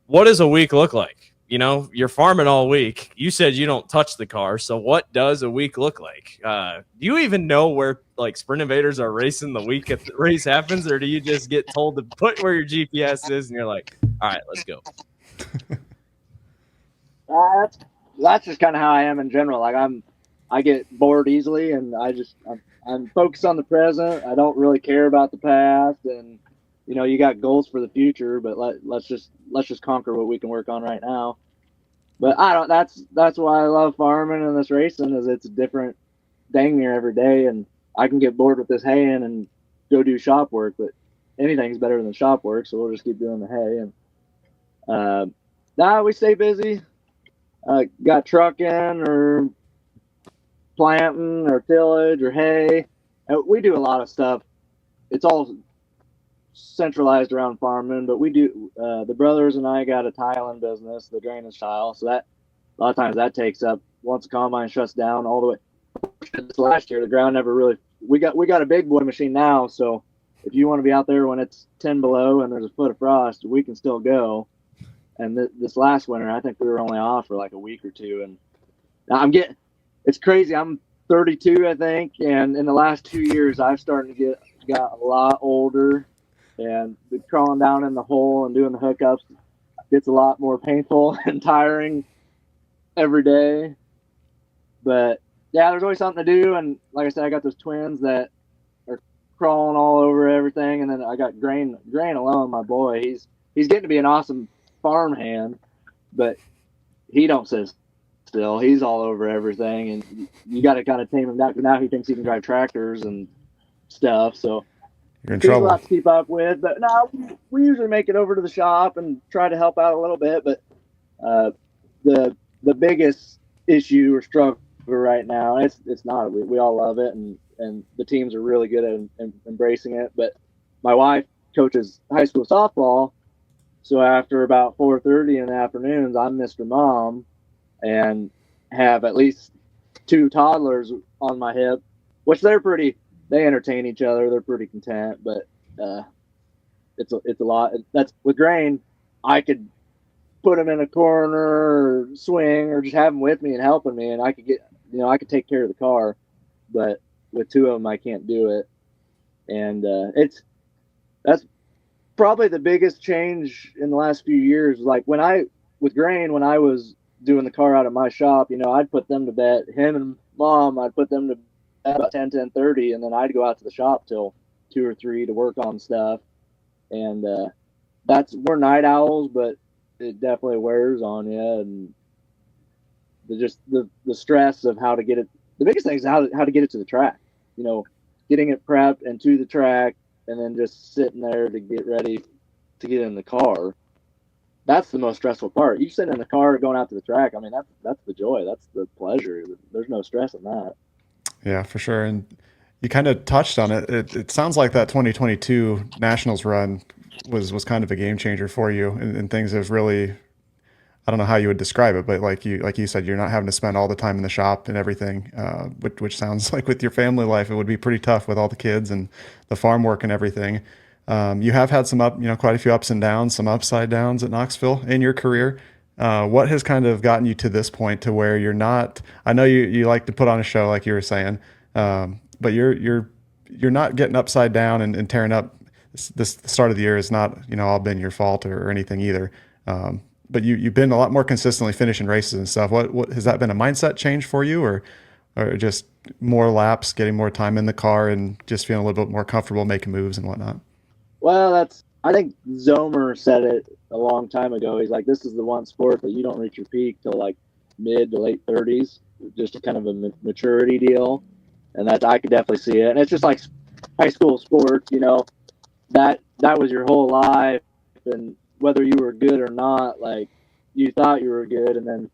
What does a week look like? You're farming all week. You said you don't touch the car. So what does a week look like? Do you even know where Sprint Invaders are racing the week that the race happens? Or do you just get told to put where your GPS is and you're like, all right, let's go? That's just kind of how I am in general. Like, I get bored easily, and I'm focused on the present. I don't really care about the past, and you got goals for the future, but let's just conquer what we can work on right now. But that's why I love farming and this racing, is it's different dang near every day, and I can get bored with this haying and go do shop work, but anything's better than shop work, so we'll just keep doing the hay. And we stay busy. Got trucking or planting or tillage or hay. We do a lot of stuff. It's all centralized around farming, but we do, the brothers and I got a tiling business, the drainage tile. So that a lot of times that takes up, once the combine shuts down, all the way. This last year, the ground never really, we got a big boy machine now. So if you want to be out there when it's 10 below and there's a foot of frost, we can still go. And this last winter, I think we were only off for like a week or two. And now it's crazy. I'm 32, I think. And in the last 2 years, I've started to got a lot older, and the crawling down in the hole and doing the hookups gets a lot more painful and tiring every day. But yeah, there's always something to do. And like I said, I got those twins that are crawling all over everything. And then I got Grain alone, my boy. He's getting to be an awesome farm hand, but he don't sit still. He's all over everything, and you got to kind of tame him down, because now he thinks he can drive tractors and stuff. So You're in there's a trouble. lot to keep up with. But no, we usually make it over to the shop and try to help out a little bit. But the biggest issue or struggle right now, it's not. We all love it, and the teams are really good at embracing it. But my wife coaches high school softball, so after about 4:30 in the afternoons, I'm Mr. Mom, and have at least 2 toddlers on my hip, which they entertain each other. They're pretty content, but it's a lot. That's with grain. I could put them in a corner or swing or just have them with me and helping me, and I could I could take care of the car. But with two of them, I can't do it. And that's probably the biggest change in the last few years. Like with grain, when I was doing the car out of my shop, I'd put them to bed. Him and Mom, I'd put them to bed about 10:30, and then I'd go out to the shop till 2 or 3 to work on stuff. And we're night owls, but it definitely wears on you, and the stress of how to get it. The biggest thing is how to get it to the track. Getting it prepped and to the track, and then just sitting there to get ready to get in the car. That's the most stressful part. You sitting in the car going out to the track. I mean, that's the joy. That's the pleasure. There's no stress in that. Yeah, for sure. And you kind of touched on it. It sounds like that 2022 Nationals run was kind of a game changer for you, and things have really, I don't know how you would describe it, but like you said, you're not having to spend all the time in the shop and everything, which sounds like with your family life, it would be pretty tough with all the kids and the farm work and everything. You have had quite a few ups and downs, some upside downs at Knoxville in your career. What has kind of gotten you to this point to where you're not, I know you like to put on a show like you were saying, but you're not getting upside down and tearing up. This start of the year is not, all been your fault or anything either. But you've been a lot more consistently finishing races and stuff. What has that been a mindset change for you, or just more laps, getting more time in the car, and just feeling a little bit more comfortable making moves and whatnot? Well, I think Zomer said it a long time ago. He's like, this is the one sport that you don't reach your peak till like mid to late 30s, just a kind of a maturity deal. And I could definitely see it. And it's just like high school sports, that was your whole life. And whether you were good or not, like you thought you were good. And then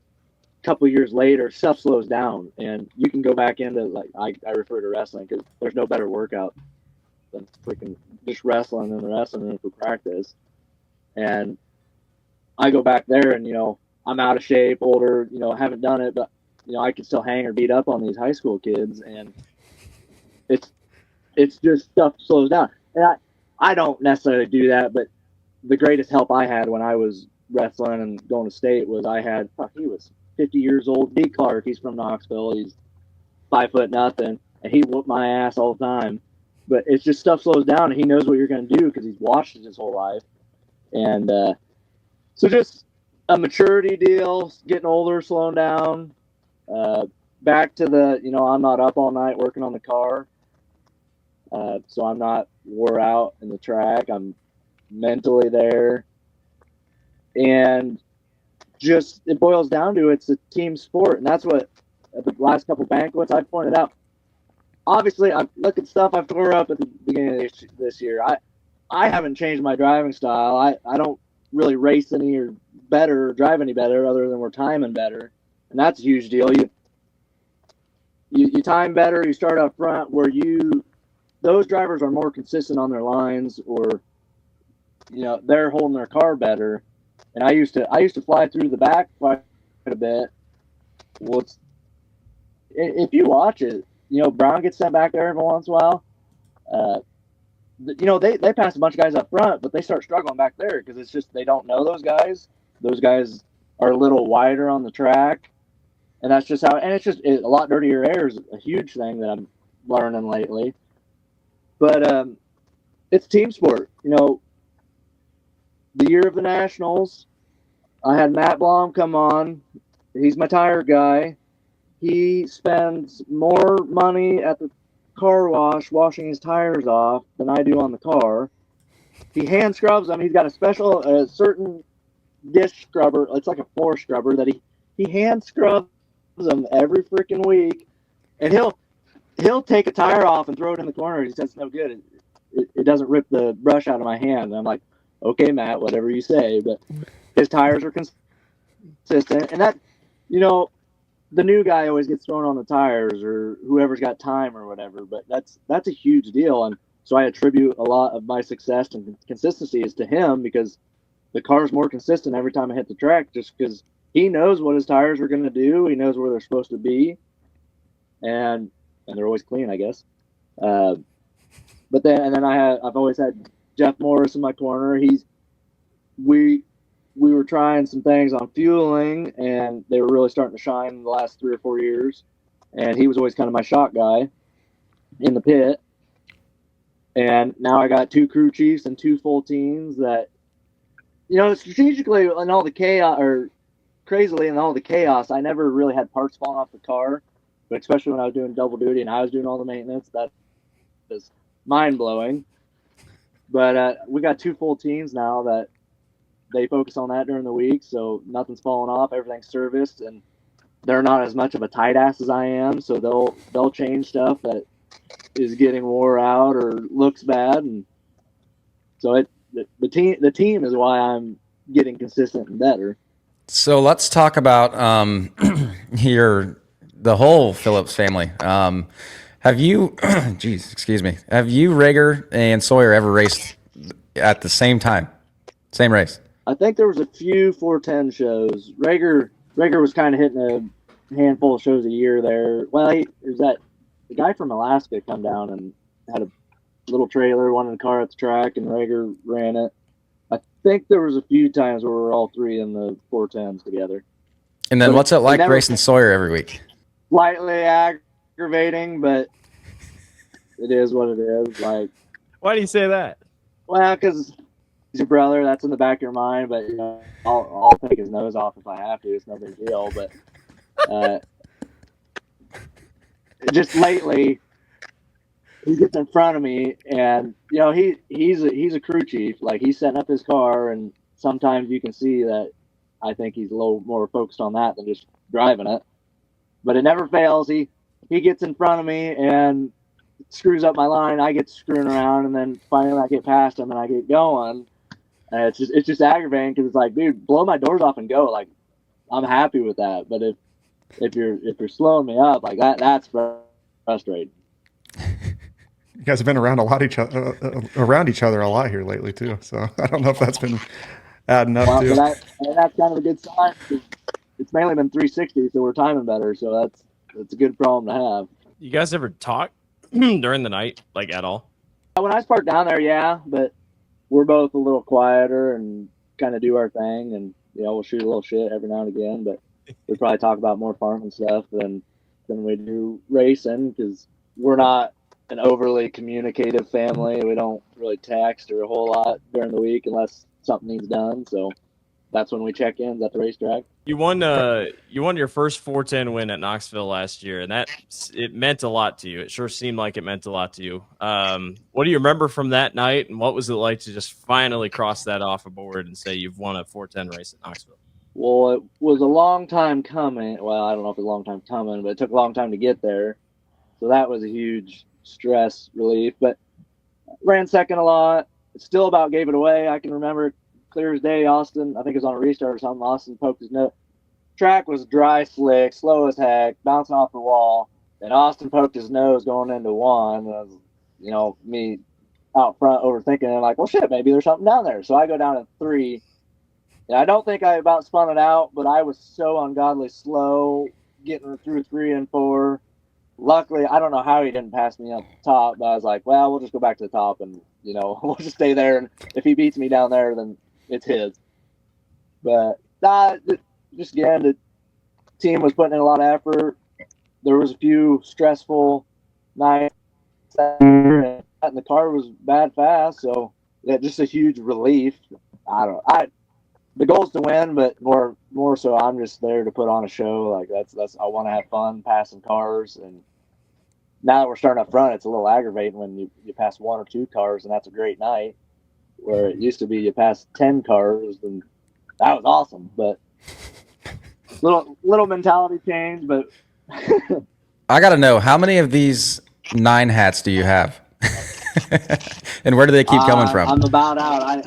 a couple of years later, stuff slows down and you can go back into, like, I refer to wrestling because there's no better workout than freaking just wrestling in the wrestling room for practice. And I go back there and, I'm out of shape, older, haven't done it, but, I can still hang or beat up on these high school kids. And it's just stuff slows down. And I don't necessarily do that, but the greatest help I had when I was wrestling and going to state was he was 50 years old, D. Clark. He's from Knoxville. He's 5'0", and he whooped my ass all the time. But it's just stuff slows down, and he knows what you're going to do because he's watched it his whole life. And so just a maturity deal, getting older, slowing down. Back to I'm not up all night working on the car. So I'm not wore out in the track. I'm mentally there. And just it boils down to it's a team sport. And that's what at the last couple banquets I pointed out. Obviously, I look at stuff I've tore up at the beginning of this year. I haven't changed my driving style. I don't really race any or better or drive any better other than we're timing better. And that's a huge deal. You time better, you start up front where those drivers are more consistent on their lines, or they're holding their car better. And I used to fly through the back quite a bit. Well, if you watch it, Brown gets sent back there every once in a while. They pass a bunch of guys up front, but they start struggling back there because it's just they don't know those guys. Those guys are a little wider on the track, and that's just how. And it's just a lot dirtier air is a huge thing that I'm learning lately. But it's team sport. The year of the Nationals, I had Matt Blom come on. He's my tire guy. He spends more money at the car wash washing his tires off than I do on the car. He hand scrubs them. He's got a certain dish scrubber. It's like a floor scrubber that he hand scrubs them every freaking week. And he'll take a tire off and throw it in the corner. He says it's no good. It doesn't rip the brush out of my hand. And I'm like, okay, Matt, whatever you say. But his tires are consistent. And that, the new guy always gets thrown on the tires or whoever's got time or whatever. But that's a huge deal. And so I attribute a lot of my success and consistency is to him because the car's more consistent every time I hit the track just because he knows what his tires are going to do. He knows where they're supposed to be. And they're always clean, I guess. But then I've always had Jeff Morris in my corner. We were trying some things on fueling, and they were really starting to shine in the last 3 or 4 years. And he was always kind of my shot guy in the pit. And now I got 2 crew chiefs and 2 full teams that, strategically in all the chaos, or crazily in all the chaos, I never really had parts falling off the car. But especially when I was doing double duty and I was doing all the maintenance, that is mind blowing. But we got 2 full teams now that they focus on that during the week, so nothing's falling off, everything's serviced, and they're not as much of a tight ass as I am, so they'll change stuff that is getting wore out or looks bad, and so the team is why I'm getting consistent and better. So let's talk about the whole Phillips family. Have you, have you, Rager, and Sawyer ever raced at the same time? Same race? I think there was a few 410 shows. Rager was kind of hitting a handful of shows a year there. Well, the guy from Alaska come down and had a little trailer, wanted a car at the track, and Rager ran it. I think there was a few times where we were all 3 in the 410s together. And then what's it like racing Sawyer every week? Slightly aggravating, but it is what it is. Like, why do you say that? Well, because he's your brother. That's in the back of your mind. But I'll take his nose off if I have to. It's no big deal. But just lately, he gets in front of me, and he's a crew chief. Like, he's setting up his car, and sometimes you can see that I think he's a little more focused on that than just driving it. But it never fails. He gets in front of me and screws up my line. I get screwing around, and then finally I get past him and I get going. And it's just aggravating because it's like, dude, blow my doors off and go. Like, I'm happy with that. But if you're slowing me up like that, that's frustrating. You guys have been around each other a lot here lately too. So I don't know if that's been adding up too. And that's kind of a good sign. It's mainly been 360, so we're timing better. So that's a good problem to have. You guys ever talk during the night, like, at all? When I park down there, yeah, but we're both a little quieter and kind of do our thing, and we'll shoot a little shit every now and again. But we probably talk about more farming stuff than we do racing, because we're not an overly communicative family. We don't really text or a whole lot during the week unless something needs done. So that's when we check in at the racetrack. You won your first 410 win at Knoxville last year, and it meant a lot to you. It sure seemed like it meant a lot to you. What do you remember from that night, and what was it like to just finally cross that off a board and say you've won a 410 race at Knoxville? Well, it was a long time coming. Well, I don't know if it was a long time coming, but it took a long time to get there. So that was a huge stress relief. But ran second a lot. Still about gave it away. I can remember clear as day, Austin, I think it was on a restart or something, Austin poked his nose. Track was dry, slick, slow as heck, bouncing off the wall, and Austin poked his nose going into one. And me out front overthinking it, like, well, shit, maybe there's something down there. So I go down at 3. And I don't think I about spun it out, but I was so ungodly slow getting through 3 and 4. Luckily, I don't know how he didn't pass me up the top, but I was like, well, we'll just go back to the top and, we'll just stay there. And if he beats me down there, then it's his. But just again, the team was putting in a lot of effort. There was a few stressful nights, and the car was bad fast, so yeah, just a huge relief. The goal is to win, but more so, I'm just there to put on a show. Like that's I want to have fun passing cars, and now that we're starting up front, it's a little aggravating when you pass 1 or 2 cars, and that's a great night. Where it used to be you pass 10 cars, and that was awesome. But little mentality change. But I got to know, how many of these 9 hats do you have, and where do they keep coming from? I'm about out.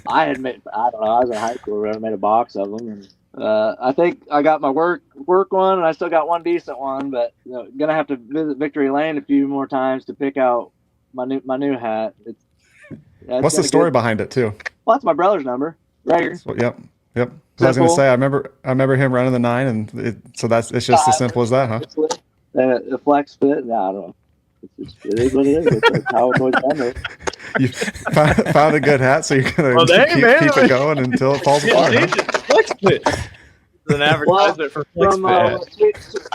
I had made, I don't know, I was in high school where I made a box of them, and I think I got my work one, and I still got one decent one, but gonna have to visit Victory Lane a few more times to pick out my new hat. What's the story behind it too? Well, that's my brother's number, right? Yep. I was going to say, I remember him running the 9, and it's just as simple as that, huh? The flex fit. I don't know. It is what it is. It's how it's always been. You found a good hat, so you're gonna Well, dang, keep man. it going until it falls apart. Huh? It's an advertisement for Flex From Fit.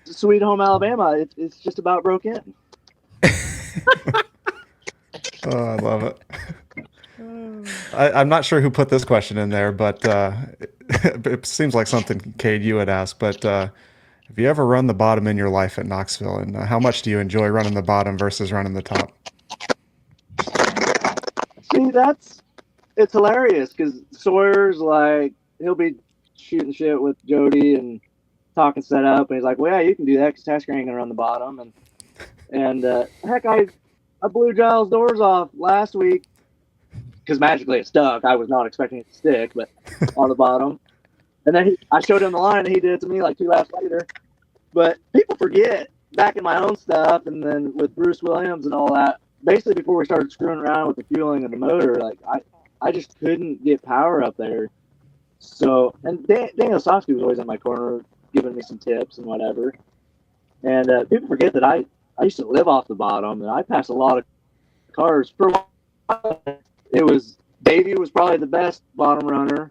Sweet Home Alabama, it's just about broke in. Oh, I love it. I'm not sure who put this question in there, but it seems like something, Kade, you would ask. But have you ever run the bottom in your life at Knoxville? And how much do you enjoy running the bottom versus running the top? See, it's hilarious because Sawyer's like, he'll be shooting shit with Jody and talking setup, and he's like, well, yeah, you can do that because Tasker ain't going to run the bottom. And heck, I blew Giles' doors off last week because magically it stuck. I was not expecting it to stick, but on the bottom. And then I showed him the line, and he did it to me like 2 laps later. But people forget, back in my own stuff, and then with Bruce Williams and all that, basically before we started screwing around with the fueling of the motor, like I just couldn't get power up there. So, and Daniel Sofsky was always in my corner giving me some tips and whatever. And people forget that I used to live off the bottom, and I passed a lot of cars. For a while, it was Davey was probably the best bottom runner.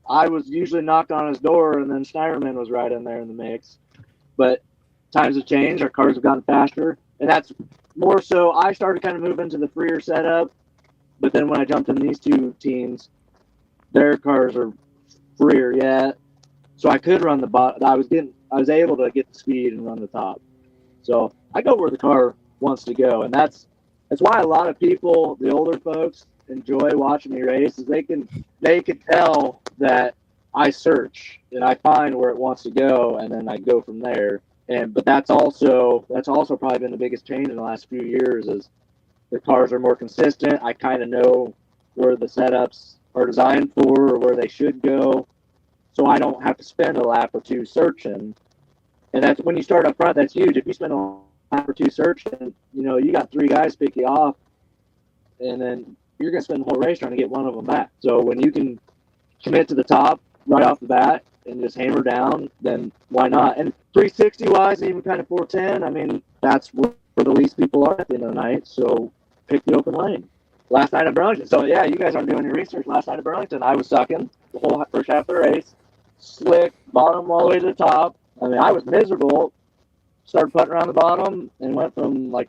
I was usually knocked on his door, and then Schneiderman was right in there in the mix. But times have changed. Our cars have gotten faster, and that's more so. I started kind of moving to the freer setup, but then when I jumped in these two teams, their cars are freer yet, so I could run the bottom. I was able to get the speed and run the top. So I go where the car wants to go, and that's why a lot of people, the older folks, enjoy watching me race. Is they can tell that I search and I find where it wants to go, and then I go from there. But that's also probably been the biggest change in the last few years is the cars are more consistent. I kind of know where the setups are designed for or where they should go, so I don't have to spend a lap or two searching. And that's when you start up front, that's huge. If you spend a lap or two searching, you got 3 guys pick you off, and then you're going to spend the whole race trying to get one of them back. So when you can commit to the top right off the bat and just hammer down, then why not? And 360-wise, even kind of 410, I mean, that's where the least people are at the end of the night. So pick the open lane. Last night at Burlington. So, yeah, you guys aren't doing your research. Last night at Burlington, I was sucking the whole first half of the race. Slick, bottom all the way to the top. I mean, I was miserable. Started putting around the bottom and went from like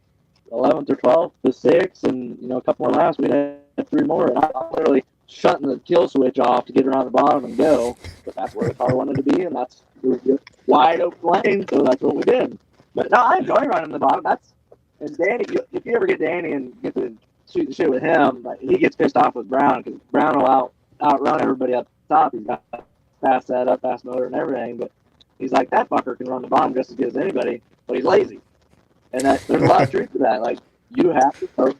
11th or 12th to 6th, and a couple more laps, we had 3 more, and I'm literally shutting the kill switch off to get around the bottom and go. But that's where the car wanted to be, and it was just wide open lane, so that's what we did. But no, I enjoy running the bottom. And Danny, if you ever get Danny and get to shoot the shit with him, like, he gets pissed off with Brown because Brown will outrun everybody up top. He's got fast setup, fast motor, and everything, but he's like, that fucker can run the bottom just as good as anybody, but he's lazy. And there's a lot of truth to that. Like, you have to focus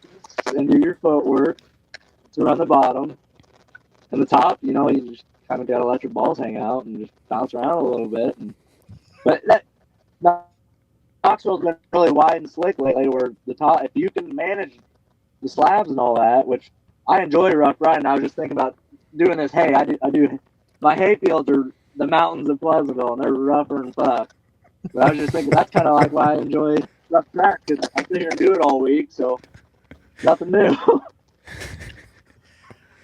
and do your footwork to run the bottom. And the top, you just kind of got to let your balls hang out and just bounce around a little bit. But Knoxville's been really wide and slick lately where the top, if you can manage the slabs and all that, which I enjoy rough riding. I was just thinking about doing this. Hey, I do. My hay fields are the mountains of Pleasantville, and they're rougher than fuck. But I was just thinking that's kind of like why I enjoy rough track, because I sit here and do it all week, so nothing new.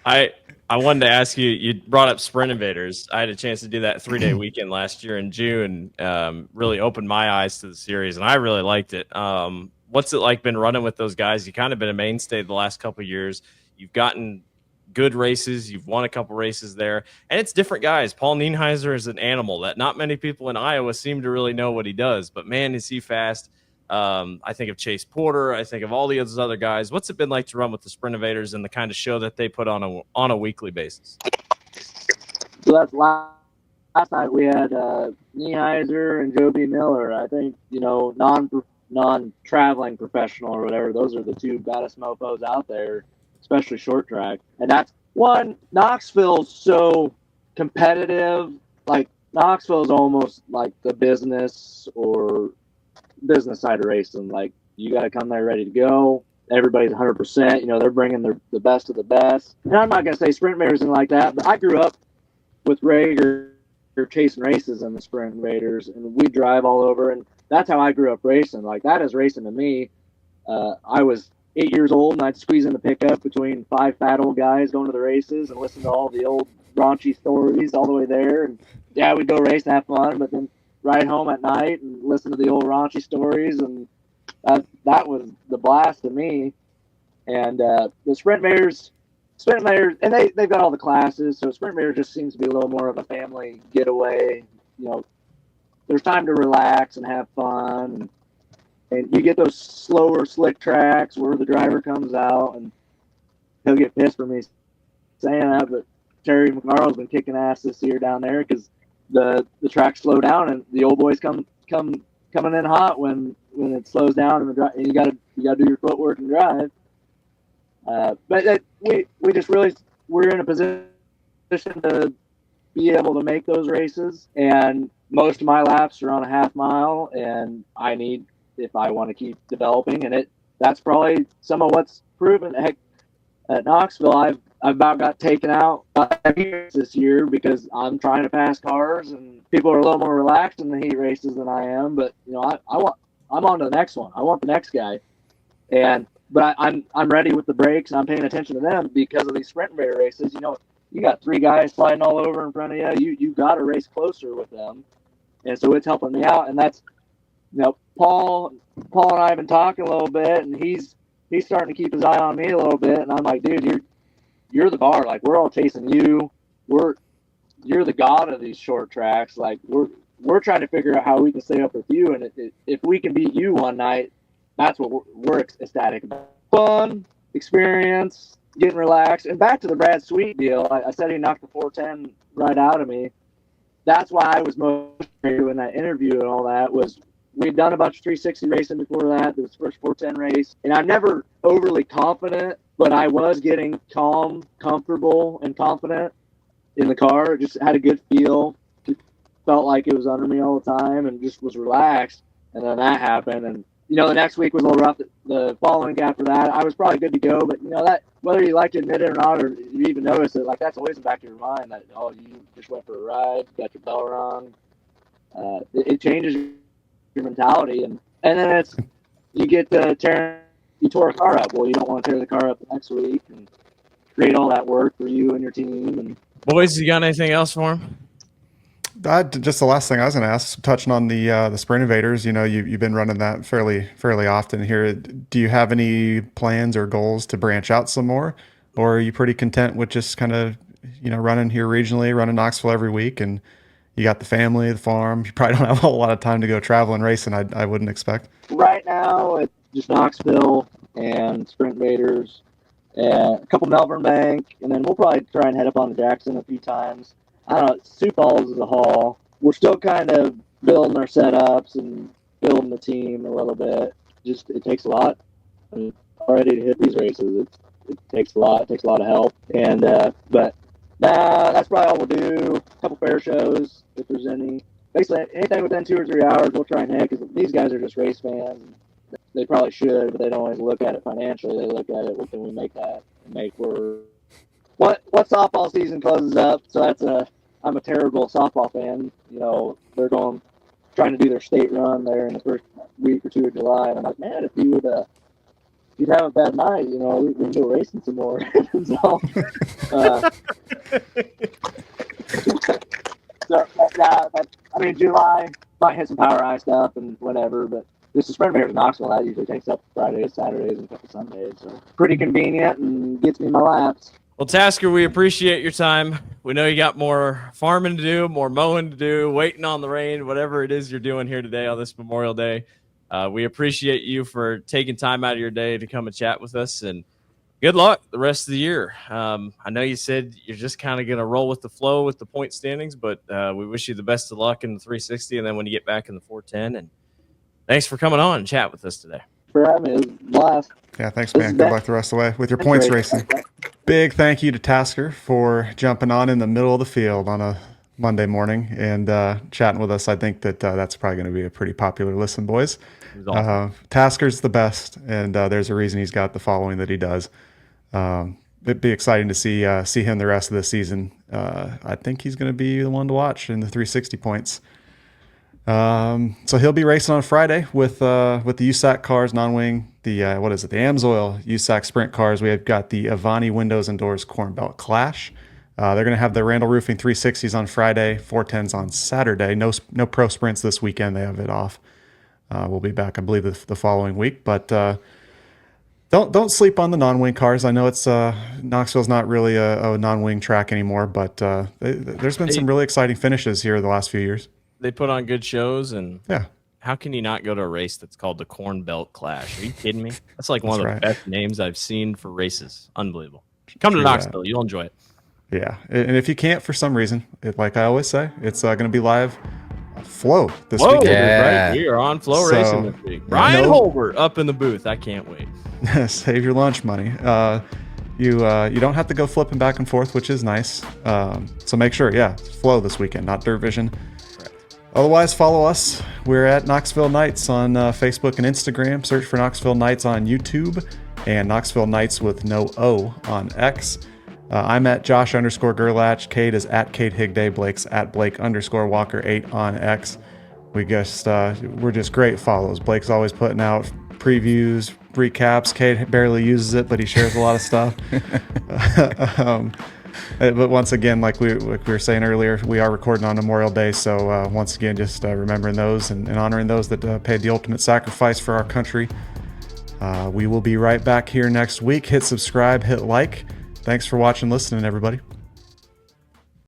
I wanted to ask you, you brought up Sprint Invaders. I had a chance to do that 3-day weekend last year in June. Really opened my eyes to the series, and I really liked it. What's it like been running with those guys? You've kind of been a mainstay the last couple of years. You've gotten good races. You've won a couple races there, and it's different guys. Paul Nienheiser is an animal that not many people in Iowa seem to really know what he does, but man, is he fast. I think of Chase Porter. I think of all the other guys. What's it been like to run with the Sprint Invaders and the kind of show that they put on a weekly basis? So that's last night we had Nienheiser and Joe B. Miller. I think, non-traveling professional or whatever, those are the 2 baddest mofos out there, especially short track. And that's one, Knoxville's so competitive. Like, Knoxville's almost like the business side of racing. Like, you got to come there ready to go. Everybody's 100%. They're bringing the best of the best. And I'm not going to say Sprint Invaders and like that, but I grew up with Rager chasing races in the Sprint Invaders, and we drive all over, and that's how I grew up racing. Like, that is racing to me. I was 8 years old, and I'd squeeze in the pickup between 5 fat old guys going to the races and listen to all the old raunchy stories all the way there. And yeah, we'd go race and have fun, but then ride home at night and listen to the old raunchy stories, and that was the blast to me. And the sprint mares, and they've got all the classes, so sprint mare just seems to be a little more of a family getaway. You know, there's time to relax and have fun, and you get those slower, slick tracks where the driver comes out, and he'll get pissed for me saying that, but Terry McMorrow's been kicking ass this year down there because the tracks slow down and the old boys coming in hot when it slows down, and you gotta do your footwork and drive. But we just really, we're in a position to be able to make those races, and most of my laps are on a half mile, and I need, if I want to keep developing, and that's probably some of what's proven. Heck, at Knoxville, I've about got taken out this year because I'm trying to pass cars, and people are a little more relaxed in the heat races than I am. But you know, I'm on to the next one. I want the next guy, but I'm ready with the brakes, and I'm paying attention to them because of these sprint mare races. You know, you got 3 guys sliding all over in front of you. You got to race closer with them, and so it's helping me out. And that's, you know, Paul and I have been talking a little bit, and he's starting to keep his eye on me a little bit, and I'm like, dude, you're the bar. Like, we're all chasing you. You're the god of these short tracks. Like, we're trying to figure out how we can stay up with you, and if we can beat you one night, that's what we're ecstatic about. Fun, experience, getting relaxed, and back to the Brad Sweet deal. I said he knocked the 410 right out of me. That's why I was motivated in that interview and all that. Was we'd done a bunch of 360 racing before that. It was the first 410 race, and I'm never overly confident, but I was getting calm, comfortable, and confident in the car. It just had a good feel. It felt like it was under me all the time, and just was relaxed. And then that happened, and you know, the next week was a little rough. The following week after that, I was probably good to go. But you know, that whether you like to admit it or not, or you even notice it, like that's always in the back of your mind that you just went for a ride, got your bell rung. It changes your mentality, and then it's you get to you tore a car up. Well, you don't want to tear the car up the next week and create all that work for you and your team. And boys, you got anything else for him? Just the last thing I was going to ask, touching on the Sprint Invaders, you know, you've been running that fairly often here. Do you have any plans or goals to branch out some more, or are you pretty content with just kind of, you know, running here regionally, running Knoxville every week, and you got the family, the farm? You probably don't have a whole lot of time to go traveling racing, I wouldn't expect. Right now, it's just Knoxville and Sprint Invaders, and a couple Melbourne Bank, and then we'll probably try and head up on to Jackson a few times. I don't know, Sioux Falls is a haul. We're still kind of building our setups and building the team a little bit. Just, it takes a lot. I mean, already to hit these races, it takes a lot. It takes a lot of help. And but that's probably all we'll do. A couple fair shows, if there's any. Basically, anything within 2 or 3 hours, we'll try and hit, because these guys are just race fans. They probably should, but they don't always look at it financially. They look at it, what can we make that and make for what softball season closes up. So I'm a terrible softball fan. You know, they're trying to do their state run there in the first week or 2 of July, and I'm like, man, if you'd have a bad night, you know, we can go racing some more. So I mean, July might hit some Power Eye stuff and whatever, but this is Sprint Mare to Knoxville. That usually takes up Fridays, Saturdays, and a couple Sundays. So pretty convenient and gets me my laps. Well, Tasker, we appreciate your time. We know you got more farming to do, more mowing to do, waiting on the rain, whatever it is you're doing here today on this Memorial Day. We appreciate you for taking time out of your day to come and chat with us, and good luck the rest of the year. I know you said you're just kind of going to roll with the flow with the point standings, but we wish you the best of luck in the 360 and then when you get back in the 410. And thanks for coming on and chat with us today. For having me. It was a blast. Yeah, thanks, man. Good luck the rest of the way with your points racing. Big thank you to Tasker for jumping on in the middle of the field on a Monday morning and chatting with us. I think that's probably going to be a pretty popular listen, boys. Awesome. Tasker's the best, and there's a reason he's got the following that he does. It'd be exciting to see him the rest of the season. I think he's going to be the one to watch in the 360 points. So he'll be racing on Friday with the USAC cars, non-wing, the the Amsoil USAC Sprint cars. We have got the Avani Windows and Doors Corn Belt Clash. They're going to have the Randall Roofing 360s on Friday, 410s on Saturday. No pro sprints this weekend. They have it off. We'll be back, I believe, the following week. But don't sleep on the non-wing cars. I know it's Knoxville's not really a non-wing track anymore, but there's been some really exciting finishes here the last few years. They put on good shows, and yeah. How can you not go to a race that's called the Corn Belt Clash? Are you kidding me? That's like one of the best names I've seen for races. Unbelievable. Come to Knoxville. You'll enjoy it. Yeah. And if you can't for some reason, like I always say, it's going to be live Flow this weekend. Yeah. Right. We are on Flow racing this week. Ryan Holbert up in the booth. I can't wait. Save your lunch money. You don't have to go flipping back and forth, which is nice. So make sure, Flow this weekend, not Dirt Vision. Otherwise, follow us. We're at Knoxville Nights on Facebook and Instagram. Search for Knoxville Nights on YouTube and Knoxville Nights with no O on X. I'm at Josh_Gerlach. Kade is at Kade Higday. Blake's at Blake_Walker8 on X. We're just great follows. Blake's always putting out previews, recaps. Kade barely uses it, but he shares a lot of stuff. But once again, like we were saying earlier, we are recording on Memorial Day. So once again, just remembering those and honoring those that paid the ultimate sacrifice for our country. We will be right back here next week. Hit subscribe, hit like. Thanks for watching, listening, everybody.